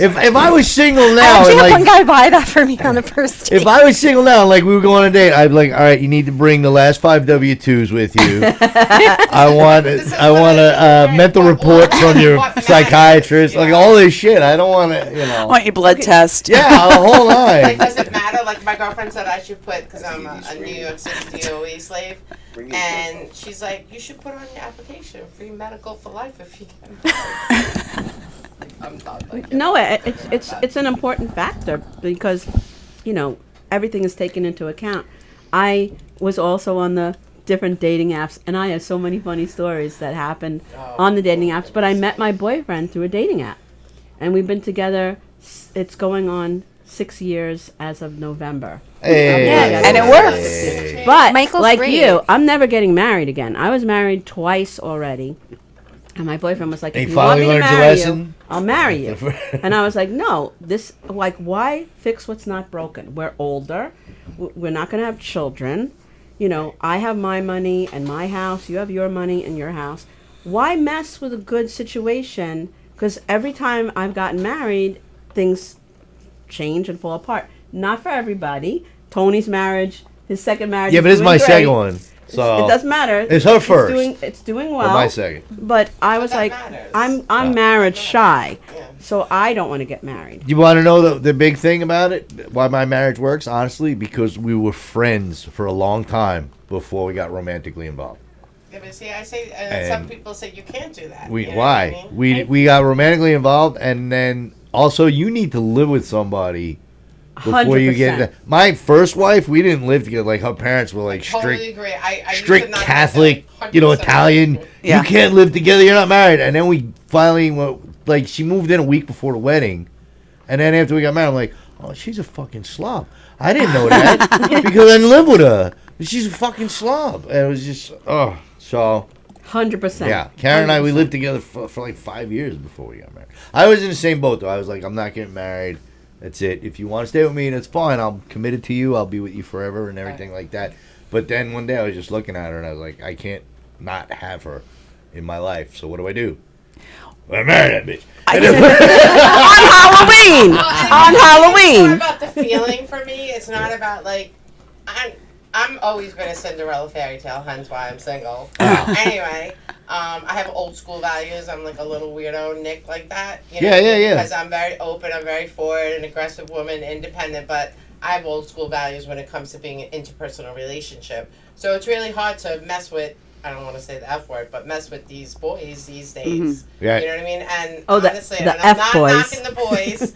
If I was single I now, actually and had one like, guy buy that for me on the first date. if I was single now, and like we were going on a date, I'd be like, all right, you need to bring the last 5 W-2s with you. I want a mental report from your psychiatrist, like all this shit. I don't want to, I want your blood test. Yeah, a whole Like, line. does it matter? Like, my girlfriend said I should put, because I'm a New York City DOE slave, and she's like, you should put on your application, free medical for life if you get married. I'm not like, No, it's an important factor because, everything is taken into account. I was also on the different dating apps, and I have so many funny stories that happened on the dating apps. But I met my boyfriend through a dating app, and we've been together. It's going on 6 years as of November. Hey. Yeah, And it works. But Michael's like great. you, I'm never getting married again. I was married twice already. And my boyfriend was like, And if you you want me finally to learned your marry lesson? you, I'll marry you. And I was like, no, why fix what's not broken? We're older. We're not going to have children. I have my money and my house. You have your money and your house. Why mess with a good situation? Because every time I've gotten married, things change and fall apart. Not for everybody. Tony's marriage, his second marriage. Yeah, is but it's doing my great. second one. So It doesn't matter. It's her first. It's doing Or well. my second. But I was that like, matters. I'm marriage shy, Yeah. so I don't want to get married. You want to know the big thing about it? Why my marriage works? Honestly, because we were friends for a long time before we got romantically involved. Yeah, but see, I say, And some people say you can't do that. We you know what I why mean? we got romantically involved, and then also you need to live with somebody before you get 100%. into my first wife. We didn't live together. Like her parents were like Totally strict, agree. I used to strict not Catholic, get that. you know, 100% Italian. Yeah. You can't live together. You're not married. And then we finally like she moved in a week before the wedding, and then after we got married, I'm like, oh, she's a fucking slob. I didn't know that because I didn't live with her. She's a fucking slob. And it was just so. 100%. Yeah, Karen and I, we lived together for like 5 years before we got married. I was in the same boat, though. I was like, I'm not getting married. That's it. If you want to stay with me, that's fine. I'm committed to you. I'll be with you forever and everything like that. But then one day I was just looking at her and I was like, I can't not have her in my life. So what do? Well, I married that bitch. On Halloween! On Halloween! It's more about the feeling for me. It's not about, like, I'm always been a Cinderella fairy tale, hence why I'm single. Anyway, I have old school values. I'm like a little weirdo Nick like that. You know, Yeah. Because I'm very open, I'm very forward, an aggressive woman, independent, but I have old school values when it comes to being an interpersonal relationship. So it's really hard to mess with, I don't want to say the F word, but mess with these boys these days. Right. You know what I mean? And The honestly, the and I'm F not boys. knocking the boys,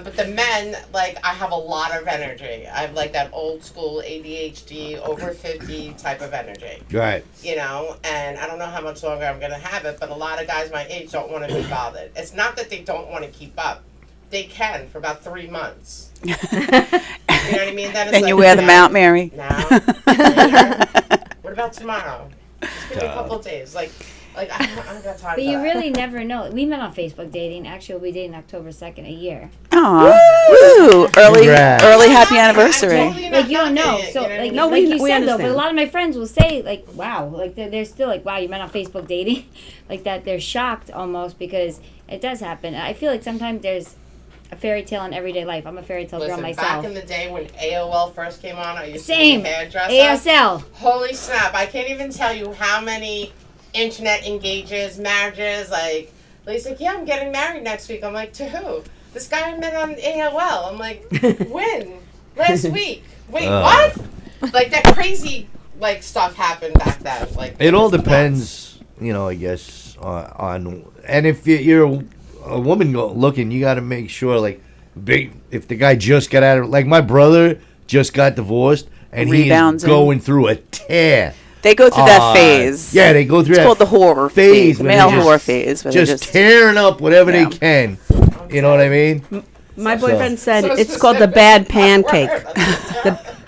but the men, like, I have a lot of energy. I have like that old school ADHD, over 50 type of energy. Right. You know, and I don't know how much longer I'm going to have it, but a lot of guys my age don't want to be bothered. It's not that they don't want to keep up. They can for about 3 months. You know what I mean? Then it's Then like, you wear them out, Mary. now, later. What about tomorrow? Just give me a couple of days. Like I don't got time But for you that. really never know. We met on Facebook dating. Actually, we'll be dating October 2nd, a year. Aw. Woo! Congrats. Early happy I'm anniversary. totally not Like, you don't know. knocking it, So, you know what I like, mean? No, like we you said, though, but understand. a lot of my friends will say, like, wow. Like, they're still like, wow, you met on Facebook dating. Like, that they're shocked almost because it does happen. I feel like sometimes there's a fairy tale in everyday life. I'm a fairy tale girl Listen, myself. back in the day when AOL first came on, I used Same. to be a hairdresser. ASL. Holy snap! I can't even tell you how many internet engages, marriages. Like, he's like, yeah, I'm getting married next week. I'm like, to who? This guy I met on AOL. I'm like, when? Last week. Wait, what? Like, that crazy like stuff happened back then. Like, It all was nuts. depends, you know, I guess, on and if you're a woman looking, you got to make sure, like, if the guy just got out of, like, my brother just got divorced, and Rebounds he's going through a tear. They go through that phase. Yeah, they go through It's that called the horror phase, the where male they horror phase. Where just they tearing up whatever Yeah. they can. You know what I mean? My boyfriend said So it's called the specific. bad pancake.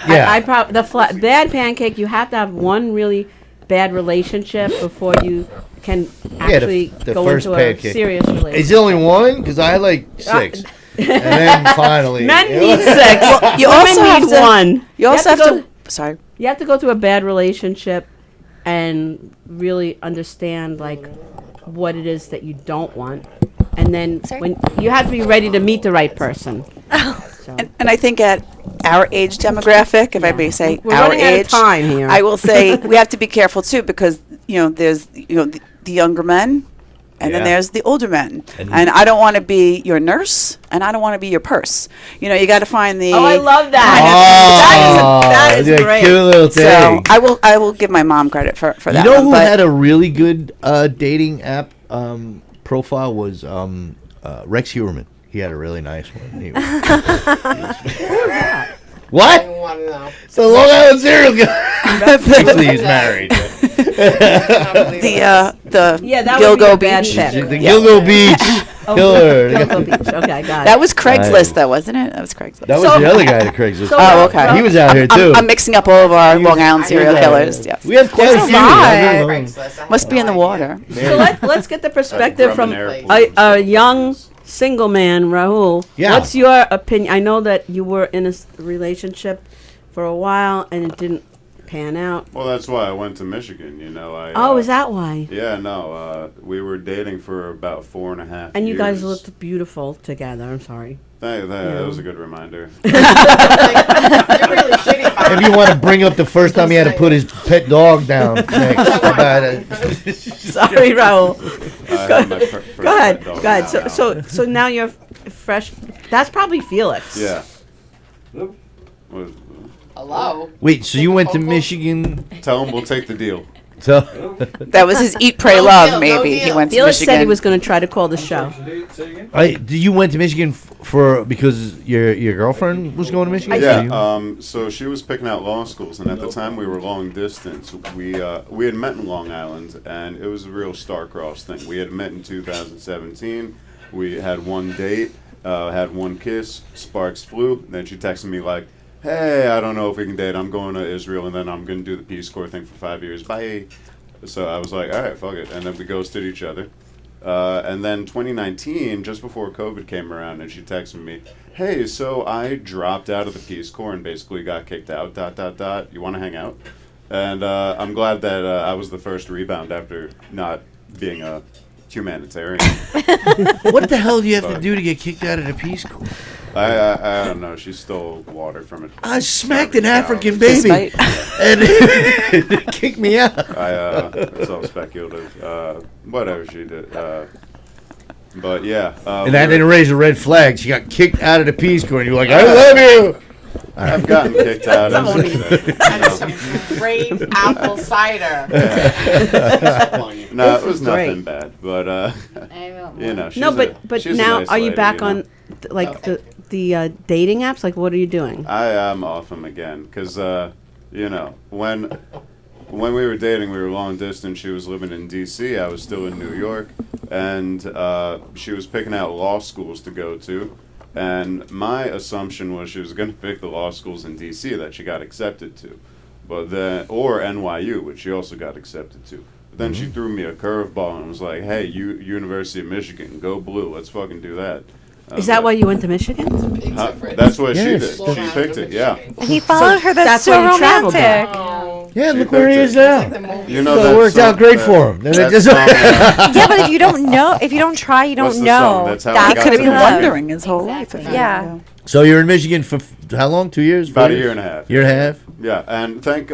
Yeah. The bad pancake. You have to have one really bad relationship before you can actually the go first into pancake. a serious relationship. Is it only one? Because I like 6. And then finally. Men you know? need 6. You Women also have need to- 1. You also have go, to. Sorry. You have to go through a bad relationship and really understand like what it is that you don't want, and then when you have to be ready to meet the right person. So. And I think at our age demographic, if I may say We're our running out of age, time here. I will say we have to be careful too because there's the younger men, and then Yeah. there's the older men, And- and I don't want to be your nurse, and I don't want to be your purse. You got to find the. Oh, I love that. That is yeah, great. Cute little So thing. I will give my mom credit for You that. know one, who but had a really good dating app profile was Rex Heuermann. He had a really nice one. He was- I what? don't want to know. It's a Long Island serial killer. Actually, he's married. the Yeah, that would be Gilgo a bad Beach. pick. The Gilgo Beach killer. Gilgo Beach. Okay, got That it. was Craigslist, though, wasn't it? That was Craigslist. That was So- the other guy that Craigslist. so- Oh, okay. He was out here too. I'm mixing up all of our Long Island serial I- killers. Yes. We have quite a few. I don't know. Craigslist. I have Must be no in the idea. water. So let's get the perspective From from an airplane. a young single man, Rahul. Yeah. What's your opinion? I know that you were in a relationship for a while and it didn't pan out. Well, that's why I went to Michigan. Oh, is that why? Yeah, no. We were dating for about 4.5 And you guys years. looked beautiful together. I'm sorry. That was a good reminder. You're really shitty about If you want to bring up the first time he had to put his pet dog down next. About it. Sorry, Rahul. I had my first Go ahead. pet dog Go ahead. now. So now you're fresh. That's probably Felix. Yeah. What- Hello. Wait, so you went to Michigan? Tell him we'll take the deal. So That was his eat, pray, No love. deal, no Maybe he deal. went to Felix Michigan. said he was going to try to call the show. you went to Michigan for because your girlfriend was going to Michigan. Yeah, so she was picking out law schools, and at the time we were long distance. We had met in Long Island, and it was a real star-crossed thing. We had met in 2017. We had one date, had one kiss, sparks flew. Then she texted me like, hey, I don't know if we can date. I'm going to Israel, and then I'm going to do the Peace Corps thing for 5 years. Bye. So I was like, all right, fuck it. And then we ghosted each other. And then 2019, just before COVID came around, and she texted me, hey, so I dropped out of the Peace Corps and basically got kicked out, ... You want to hang out? And I'm glad that I was the first rebound after not being a humanitarian. What the hell do you have to do to get kicked out of the Peace Corps? I don't know. She stole water from it. I smacked an African baby and it kicked me out. It's all speculative. Whatever she did. But yeah. And that didn't raise a red flag. She got kicked out of the Peace Corps and you're like, I love you. I've gotten kicked out. Great apple cider. No, it was nothing bad, but you know. She's No, but she's a now nice are you lady, back know? on the dating apps? Like, what are you doing? I am off them again because you know when we were dating, we were long distance. She was living in D.C. I was still in New York, and she was picking out law schools to go to. And my assumption was she was going to pick the law schools in D.C. that she got accepted to, or NYU, which she also got accepted to. But then she threw me a curveball and was like, "Hey, University of Michigan, go blue. Let's fucking do that." Is that why you went to Michigan? That's what she Yes. did. She picked it. Yeah. And he followed her. That's that's so why you traveled there. romantic. Yeah, She look where he picked is it. now. You know So it that worked song- out great that- for him. Then it that just song, Yeah, but if you don't know, if you don't try, you What's don't the song? know. That's how I He got could have to been Michigan. wondering his whole life. If he Yeah. didn't go. So you're in Michigan for how long? 2 years? About 4 a years? year and a half. Year and a half? Yeah, and thank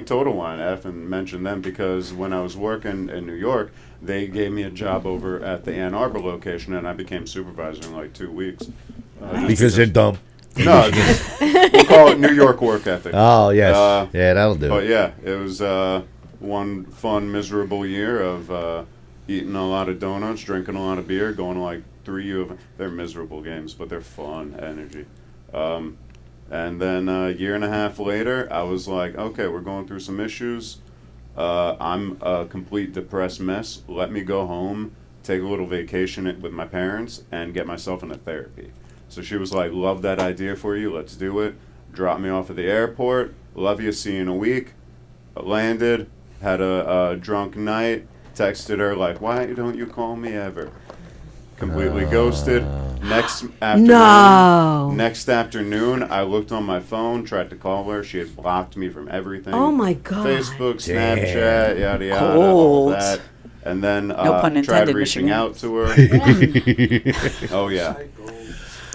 Total Wine. I haven't mentioned them because when I was working in New York, they gave me a job over at the Ann Arbor location, and I became supervisor in like 2 weeks. Just Because they're dumb. No, just, we'll call it New York work ethic. Oh, yes. Uh, Yeah, that'll do But it. yeah, it was one fun, miserable year of eating a lot of donuts, drinking a lot of beer, going to like 3 of they're miserable games, but they're fun energy. And then a year and a half later, I was like, okay, we're going through some issues. I'm a complete depressed mess. Let me go home, take a little vacation with my parents, and get myself into therapy. So she was like, love that idea for you. Let's do it. Dropped me off at the airport. Love you. See you in a week. Landed. Had a drunk night. Texted her like, why don't you call me ever? Completely ghosted. Next afternoon, No. Next afternoon, I looked on my phone, tried to call her. She had blocked me from everything. Oh my God. Facebook, Damn. Snapchat, yada yada, all Cold. that. And then pun tried intended, reaching Michigan. out to her. Oh yeah.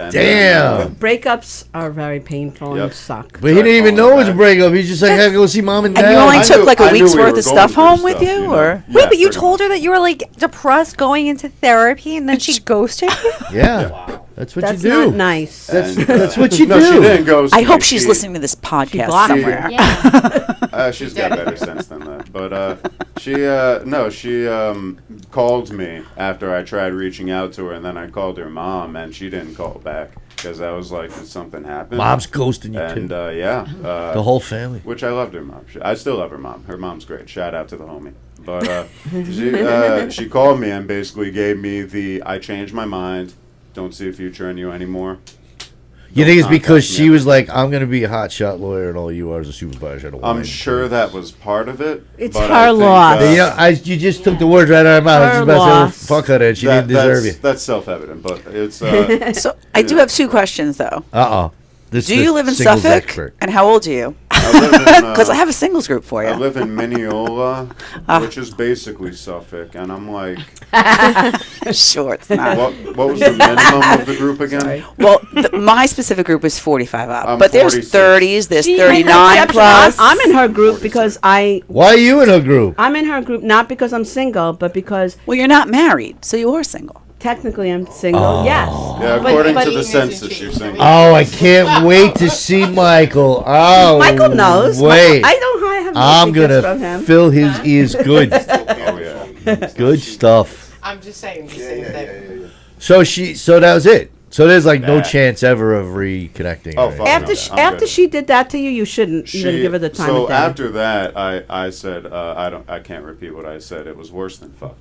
And Damn. Breakups are very painful Yep. and suck. But he didn't even know it was a breakup. He's just like, I gotta go see mom and dad. And you only I took knew- like a I knew week's we worth were of going stuff through home with stuff, you, know? or? Yeah, Wait, but you pretty told her that you were like depressed going into therapy, and then she ghosted you. Yeah. That's what That's you do. not nice. That's, And, that's what you no, do. she didn't ghost I me. hope she's She- listening to this podcast blocked me. somewhere. Yeah. She's got better sense than that. But she called me after I tried reaching out to her, and then I called her mom, and she didn't call back because I was like, did something happen? Mom's ghosting you, And too. yeah, The whole family. which I loved her mom. I still love her mom. Her mom's great. Shout out to the homie. But she called me and basically gave me the I changed my mind. Don't see a future in you anymore. You Don't think it's contact because me she ever was again. like, I'm going to be a hot shot lawyer and all you are is a supervisor at a I'm wine sure place. that was part of it. It's but her I think, loss. You know, you just took the words right out of her mouth. I was Her just about to loss. say, well, fuck her then. She didn't deserve you. That's self-evident, but it's. So I do have 2 questions though. Uh-oh. This Do is you the live in singles Suffolk? expert. And how old are you? I live in, Because I have a singles group for I you. live in Mineola, which is basically Suffolk, and I'm like, Sure, it's not. what was the minimum of the group again? Well, my specific group is 45 up, I'm but there's 46. 30s, there's See, 39 exception. plus. I'm in her group because Why are you in her group? I'm in her group not because I'm single, but because Well, you're not married, so you are single. Technically, I'm single. Yes. Yeah, But- according but to the he- census, you're saying. Oh, I can't wait to see Michael. Oh, Michael knows. Wait. I don't have no I'm secrets from gonna him. fill his ears good. Oh yeah. Good stuff. I'm just saying the same thing. So that was it. So there's like no Nah. chance ever of reconnecting. Oh, right? fuck. After I'm after good. she did that to you, you shouldn't even give her the time So of day. after that, I said I can't repeat what I said. It was worse than fuck.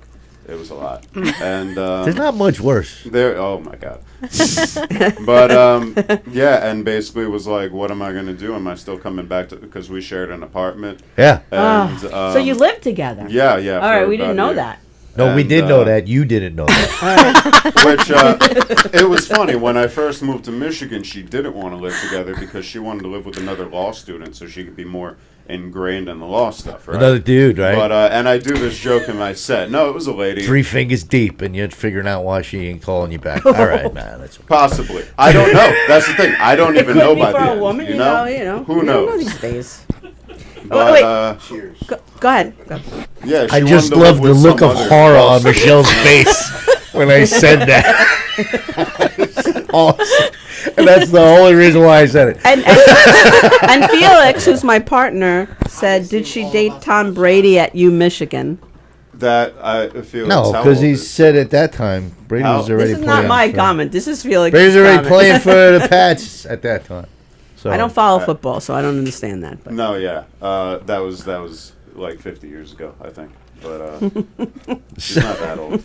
It was a lot. And There's not much worse. there. Oh my god. But yeah, and basically was like, what am I gonna do? Am I still coming back to because we shared an apartment? Yeah. And So you lived together. Yeah, yeah. All right, for we didn't about a know year. that. No, we And, did know that. You didn't know that. Which it was funny when I first moved to Michigan. She didn't want to live together because she wanted to live with another law student so she could be more ingrained in the law stuff. Right? Another dude, right? But and I do this joke in my set. No, it was a lady. 3 fingers deep, and you're figuring out why she ain't calling you back. All right, man. That's Possibly. I don't know. That's the thing. I don't even know Could be by for the a end, woman, you know? you know. Who You don't know knows? these days. But, wait. Go ahead. Go. yeah, she I just wanted to love live the with look some of other horror law on student. Michelle's face when I said that. Awesome. And that's the only reason why I said it. And Felix, who's my partner, said, "Did she date Tom Brady at U Michigan?" That I feel. No, because he said at that time Brady How? was already This is playing. not my for- comment. This is Felix. Brady's already playing for the Pats at that time. So I don't follow football, so I don't understand that. But. No, yeah, that was like 50 years ago, I think. But she's not that old.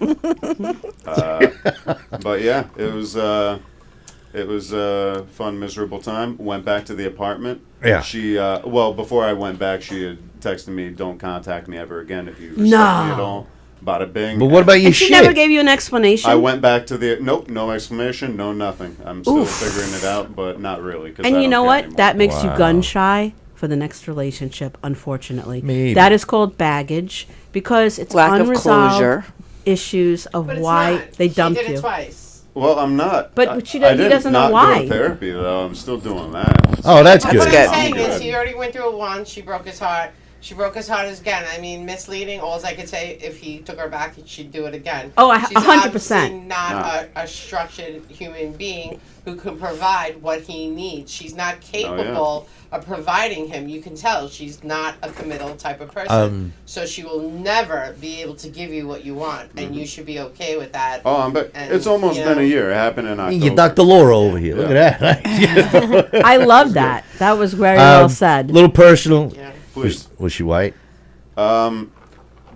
But yeah, it was a fun, miserable time. Went back to the apartment. Yeah. She well, before I went back, she had texted me, "Don't contact me ever again if you respect me at all." Bada bing. But what about your And she shit? never gave you an explanation. I went back to the no explanation, no nothing. I'm still figuring it out, but not really. 'Cause And I you don't know care what? anymore. That makes you Wow. gun shy for the next relationship, unfortunately. Maybe. That is called baggage because it's Lack of unresolved closure. issues of But it's why not. they She dumped did you. it twice. Well, I'm not. But I- she doesn't- I he didn't doesn't know not why. Go to therapy though. I'm still doing that. Oh, that's What good. I'm good. saying Good. is, he already went through it once. She broke his heart. She broke his heart again. I mean, misleading. All I could say, if he took her back, she'd do it again. Oh, She's 100%. obviously not a structured human being who can provide what he needs. She's not capable of providing him. You can tell she's not a committal type of person. So she will never be able to give you what you want, and you should be okay with that. Oh, I'm but And, it's almost you been know, a year. It happened in October. You Dr. Laura over here. Look at that. I love that. That was very well said. Little personal. Yeah. Please. Was she white?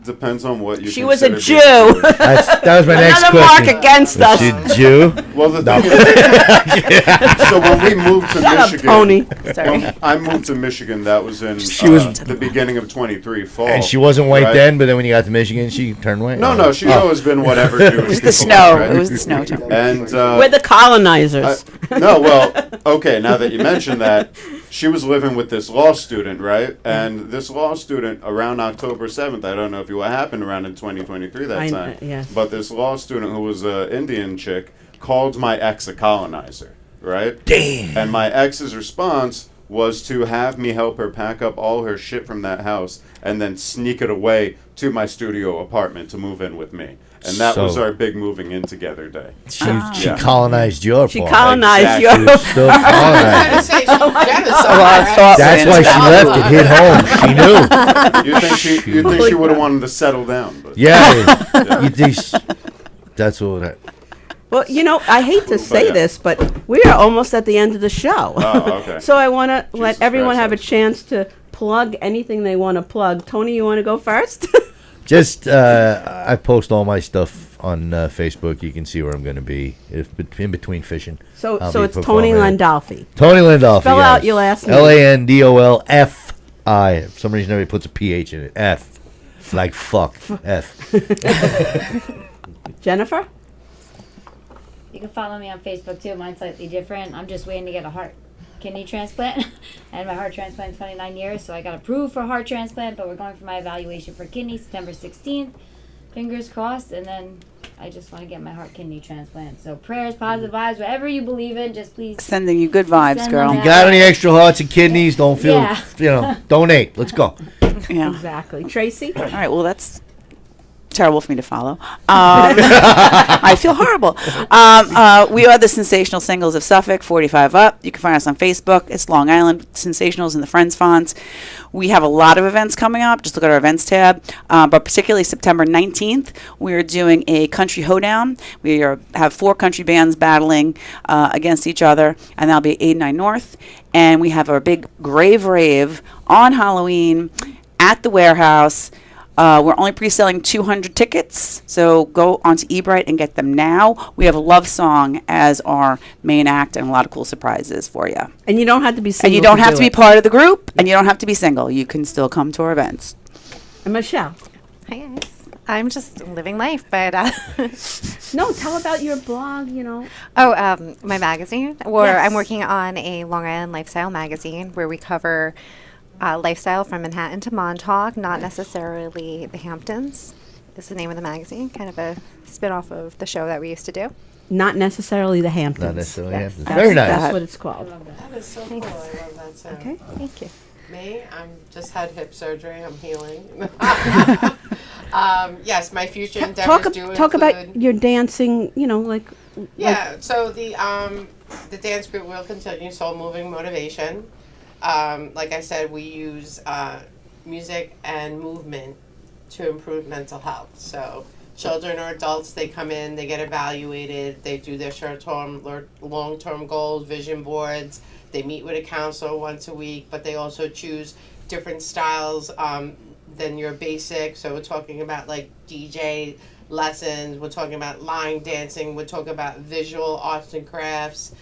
Depends on what you. She was a consider Jew. being Jewish. That was my next Another mark question. against Was us. she a Jew? Well, the thing is, so when we moved to Shut up, Michigan, Tony. when I moved to Michigan. That was in She was- the beginning of 23 fall. And she wasn't white right? then, but then when you got to Michigan, she turned white? No, Oh. no, she's always been whatever Jewish. It was the people snow. are, right? It was the snow time. And We're the colonizers. no, well, okay. Now that you mention that, she was living with this law student, right? And this law student, around October 7th, I don't know if you what happened around in 2023 that I- time. yes. But this law student, who was an Indian chick, called my ex a colonizer, right? Damn. And my ex's response was to have me help her pack up all her shit from that house and then sneak it away to my studio apartment to move in with me. And that was So- our big moving in together day. She Yeah. colonized your She part. colonized Exactly. your. She was still I colonized. was gonna say she's genocide, A lot of right? thought That's went why into she that. left. It hit home. She knew. You think she would have wanted to settle down? But Yeah. You think that's all that. Well, you know, I hate to say yeah. this, but we are almost at the end of the show. Oh, okay. So I want to let Jesus everyone Christ, have a that's- chance to plug anything they want to plug. Tony, you want to go first? Just, I post all my stuff on Facebook. You can see where I'm going to be in between fishing. so I'll so be it's Tony performing. Landolfi. Tony Landolfi. Spell out your last name. Landolfi. For some reason, everybody puts a PH in it. F. Like fuck. F. Jennifer? You can follow me on Facebook too. Mine's slightly different. I'm just waiting to get a heart kidney transplant. I had my heart transplant 29 years, so I got approved for a heart transplant, but we're going for my evaluation for kidney September 16th. Fingers crossed, and then I just want to get my heart kidney transplant. So prayers, positive vibes, whatever you believe in, just please. Sending you good vibes, Send girl. them You got any extra hearts and kidneys? Don't feel, Yeah. donate. Let's go. Yeah. Exactly. Tracy? All right. Well, that's terrible for me to follow. I feel horrible. We are the Sensational Singles of Suffolk, 45 up. You can find us on Facebook. It's Long Island Sensationals and the Friends Fonts. We have a lot of events coming up. Just look at our events tab. But particularly September 19th, we are doing a country hoedown. We have 4 country bands battling against each other, and that'll be at 89 North. And we have our big Grave Rave on Halloween at the warehouse. We're only pre-selling 200 tickets, so go onto eBrite and get them now. We have a love song as our main act and a lot of cool surprises for you. And you don't have to be single. And you don't have to be part of the group, and you don't have to be single. You can still come to our events. And Michelle. Hi guys. I'm just living life, but No, tell about your blog, my magazine. Or Yes. I'm working on a Long Island lifestyle magazine where we cover lifestyle from Manhattan to Montauk, not necessarily the Hamptons. Is the name of the magazine, kind of a spin-off of the show that we used to do. Not necessarily the Hamptons. Not necessarily Yes. Hamptons. That's- Very nice. That's what it's called. That is so cool. I love that too. Okay. Thank you. Me, I'm just had hip surgery. I'm healing. Yes, my future endeavors do Talk include. about your dancing, Yeah, so the dance group will continue Soul Moving Motivation. Like I said, we use music and movement to improve mental health. So children or adults, they come in, they get evaluated, they do their short-term, long-term goals, vision boards. They meet with a counselor once a week, but they also choose different styles than your basic. So we're talking about like DJ lessons, we're talking about line dancing, we're talking about visual arts and crafts,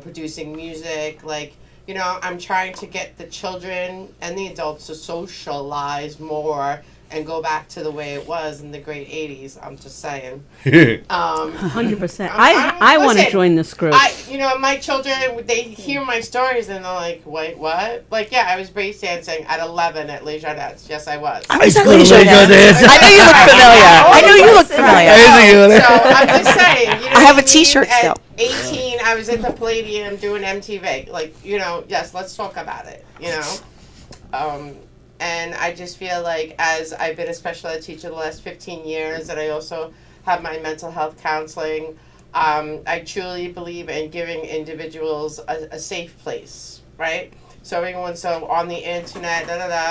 producing music. I'm trying to get the children and the adults to socialize more and go back to the way it was in the great 80s. I'm just saying. 100%. I want to listen, join this group. My children, they hear my stories and they're like, wait, what? I was break dancing at 11 at Les Jardins. Yes, I was. I was at Les Jardins. I know you look familiar. So I'm just saying. I have a T-shirt at still. 18, I was at the Palladium doing MTV. Yes, let's talk about it, And I just feel like as I've been a special ed teacher the last 15 years, and I also have my mental health counseling, I truly believe in giving individuals a safe place, right? So everyone's on the internet,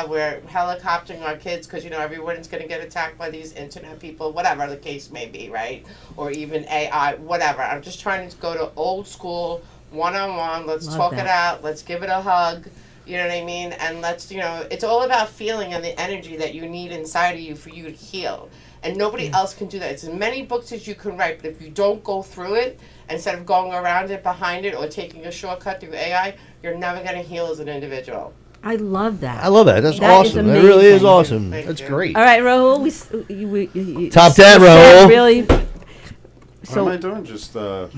we're helicoptering our kids because, everyone's going to get attacked by these internet people, whatever the case may be, right? Or even AI, whatever. I'm just trying to go to old school, one-on-one, let's talk it out, let's give it a hug. You know what I mean? And let's, it's all about feeling and the energy that you need inside of you for you to heal. And nobody else can do that. It's as many books as you can write, but if you don't go through it, instead of going around it, behind it, or taking a shortcut through AI, you're never going to heal as an individual. I love that. I love that. That's That is awesome. That really is amazing. awesome. Thank That's you. great. All right, Rahul. Top 10, Rahul. Really. What am I doing? Just Again,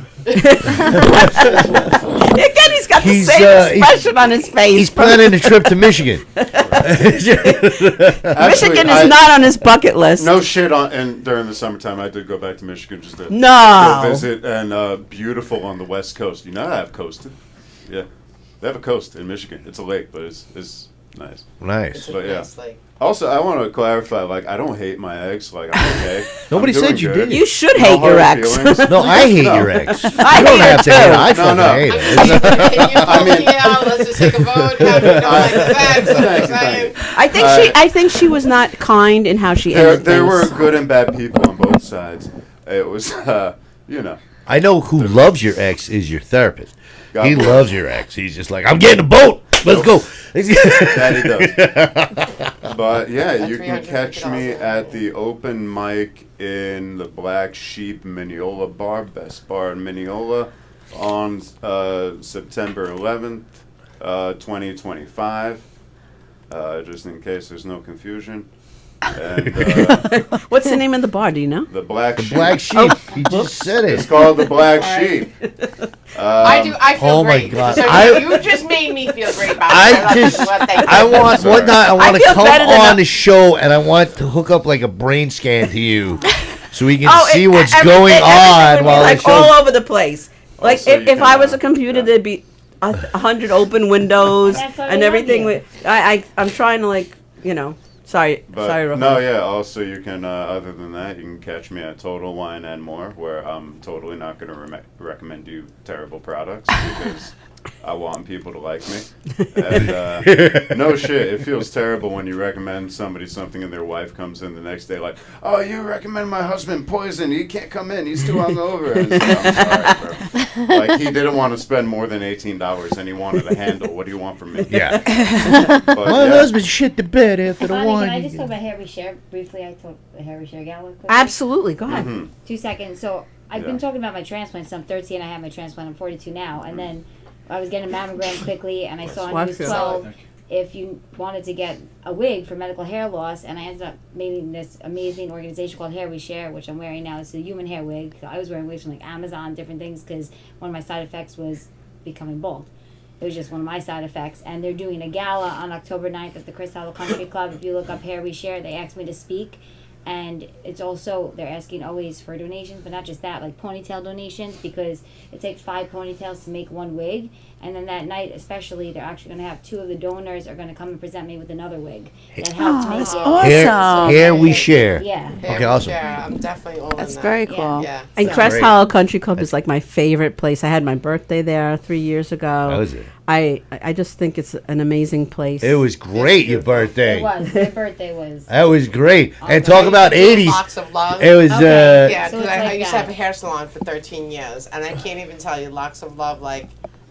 he's got the He's, same expression on his face. He's planning a trip to Michigan. Michigan is not on his bucket list. No shit and during the summertime, I did go back to Michigan just to No. go visit, and beautiful on the West Coast. I've coasted. Yeah, they have a coast in Michigan. It's a lake, but it's nice. Nice. But yeah. Nice, Also, I want to clarify, I don't hate my ex. I'm okay. Nobody I'm doing said you good. did. You should No hate your hard ex. feelings. No, I hate No. your ex. You I don't hate have her to hate her. too. I fucking no. hate her. Can you vote me out? Let's just take a vote. How do you don't like the facts? Thank you. I think she was not kind in how she There ended were things. good and bad people on both sides. It was, I know who loves your ex is your therapist. God He bless. loves your ex. He's just like, I'm getting a boat. Let's go. That he does. But yeah, At you can catch me $350 at the open mic in the Black Sheep Mineola Bar, best bar in Mineola, on September 11th, 2025. Just in case there's no confusion. And What's the name of the bar? Do you know? the Black Sheep. Black sheep. He just said It's it. called the Black Sheep. I feel Oh my great. God. So you just made me feel great about it. I want one night. I want to feel come better than on a- the show, and I want to hook up like a brain scan to you, so we can see it- what's every- going everything on would be while the like show. all over the place. Like Also, you if I can, was a computer, there'd be 100 open windows That's why we and love everything. you. I'm trying to Sorry, But sorry, Rohan. no, yeah. Also, you can. Other than that, you can catch me at Total Wine and More, where I'm totally not going to recommend you terrible products because I want people to like me. And no shit, it feels terrible when you recommend somebody something and their wife comes in the next day like, "Oh, you recommend my husband poison? He can't come in. He's too hungover." And it's like, I'm sorry, bro. Like, he didn't want to spend more than $18 and he wanted a handle. What do you want from me? Yeah. But, My yeah. husband shit the bed after the Bonnie, wine. can I just talk about Hair We Share briefly? I talked the Hair We Share gala quickly. Absolutely, go ahead. Mhm. 2 seconds. So I've Yeah. been talking about my transplants. I'm 13. I had my transplant. I'm 42 now. And then I was getting a mammogram quickly, and I saw on News 12 if you wanted to get a wig for medical hair loss, and I ended up meeting this amazing organization called Hair We Share, which I'm wearing now. It's a human hair wig. I was wearing wigs from like Amazon, different things, because one of my side effects was becoming bald. It was just one of my side effects. And they're doing a gala on October 9th at the Chris Hollow Country Club. If you look up Hair We Share, they asked me to speak. And it's also, they're asking always for donations, but not just that, like ponytail donations, because it takes 5 ponytails to make 1 wig. And then that night, especially, they're actually going to have 2 of the donors are going to come and present me with another wig that helped make that's it. awesome. Here we share. Yeah. Okay, awesome. Yeah, I'm definitely all That's in that. very cool. Yeah. And so- Crest Hollow Country Club is like my favorite place. I had my birthday there 3 years ago. That was it. I just think it's an amazing place. It was great, your birthday. It was. Their birthday was. That was great. And Okay. talk about I used to do 80s. Locks of Love. It was, Okay. Yeah, So because it's I like used to have that. a hair salon for 13 years, and I can't even tell you, Locks of Love, like,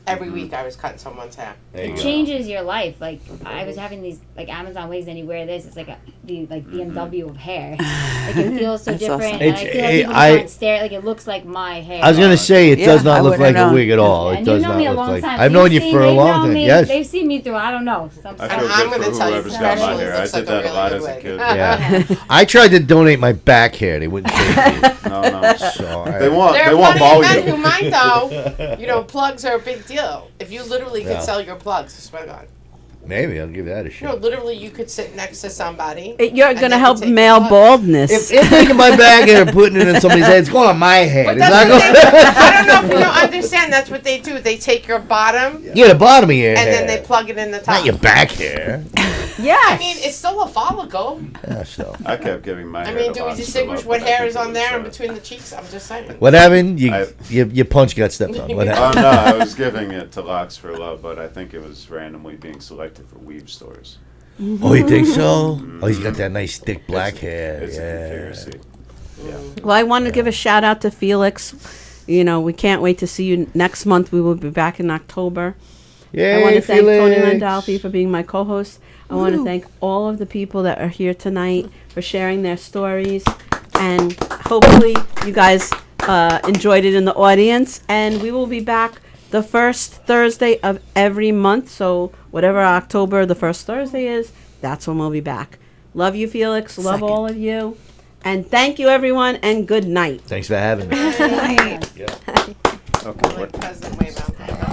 every week I was cutting someone's hair. there you It go. changes your life. Like I was having these like Amazon wigs, and you wear this. It's like the BMW of hair. Like it feels so That's different, awesome. and I feel like people can't stare. Like it looks like my hair. I was going to say, it Yeah, does I not look wouldn't like have a known. wig at all. It And does you know not me a look long like. time. I've known you You've for a seen- long they've known time. me- Yes. They've seen me through. I don't know. Some I stuff. feel I'm good gonna for tell you, whoever's got my especially hair. I looks did like a that a lot really as a good kid. wig. Yeah. I tried to donate my back hair. They wouldn't take me. No, no. So They want There they are want plenty of men who volume. might, though. You know, plugs are a big deal. If you literally could Yeah. sell your plugs, I swear to God. Maybe I'll give that a You know, shot. literally, you could sit next to somebody. You're and going they to could help take your male plugs. baldness. If they're taking my back hair and putting it in somebody's head, it's going on my head. But It's that's not what going. they, I don't know if you don't understand. That's what they do. They take your bottom Yeah, the bottom of your and hair. then they plug it in the top. Not your back hair. Yes. I mean, it's still a follicle. Yeah, so. I kept giving my I hair mean, to do we Locks of distinguish Love, what but I hair think is it on was, there in between the cheeks? I'm just saying. What happened? I- Your punch got stepped on. What Oh happened? no, I was giving it to Locks for Love, but I think it was randomly being selected for weave stores. Oh, you think so? Oh, he's got that nice thick black It's- hair. It's a Yeah. conspiracy. Yeah. Well, I want to give a shout out to Felix. You know, we can't wait to see you next month. We will be back in October. Yay, I want to thank Tony Felix. Landolfi for being my co-host. I want to thank all of the people that are here tonight for sharing their stories. And hopefully you guys enjoyed it in the audience. And we will be back the first Thursday of every month. So whatever October the first Thursday is, that's when we'll be back. Love you, Felix. Love all of you. And thank you, everyone. And good night. Thanks for having me. Okay. Like President Wave out there.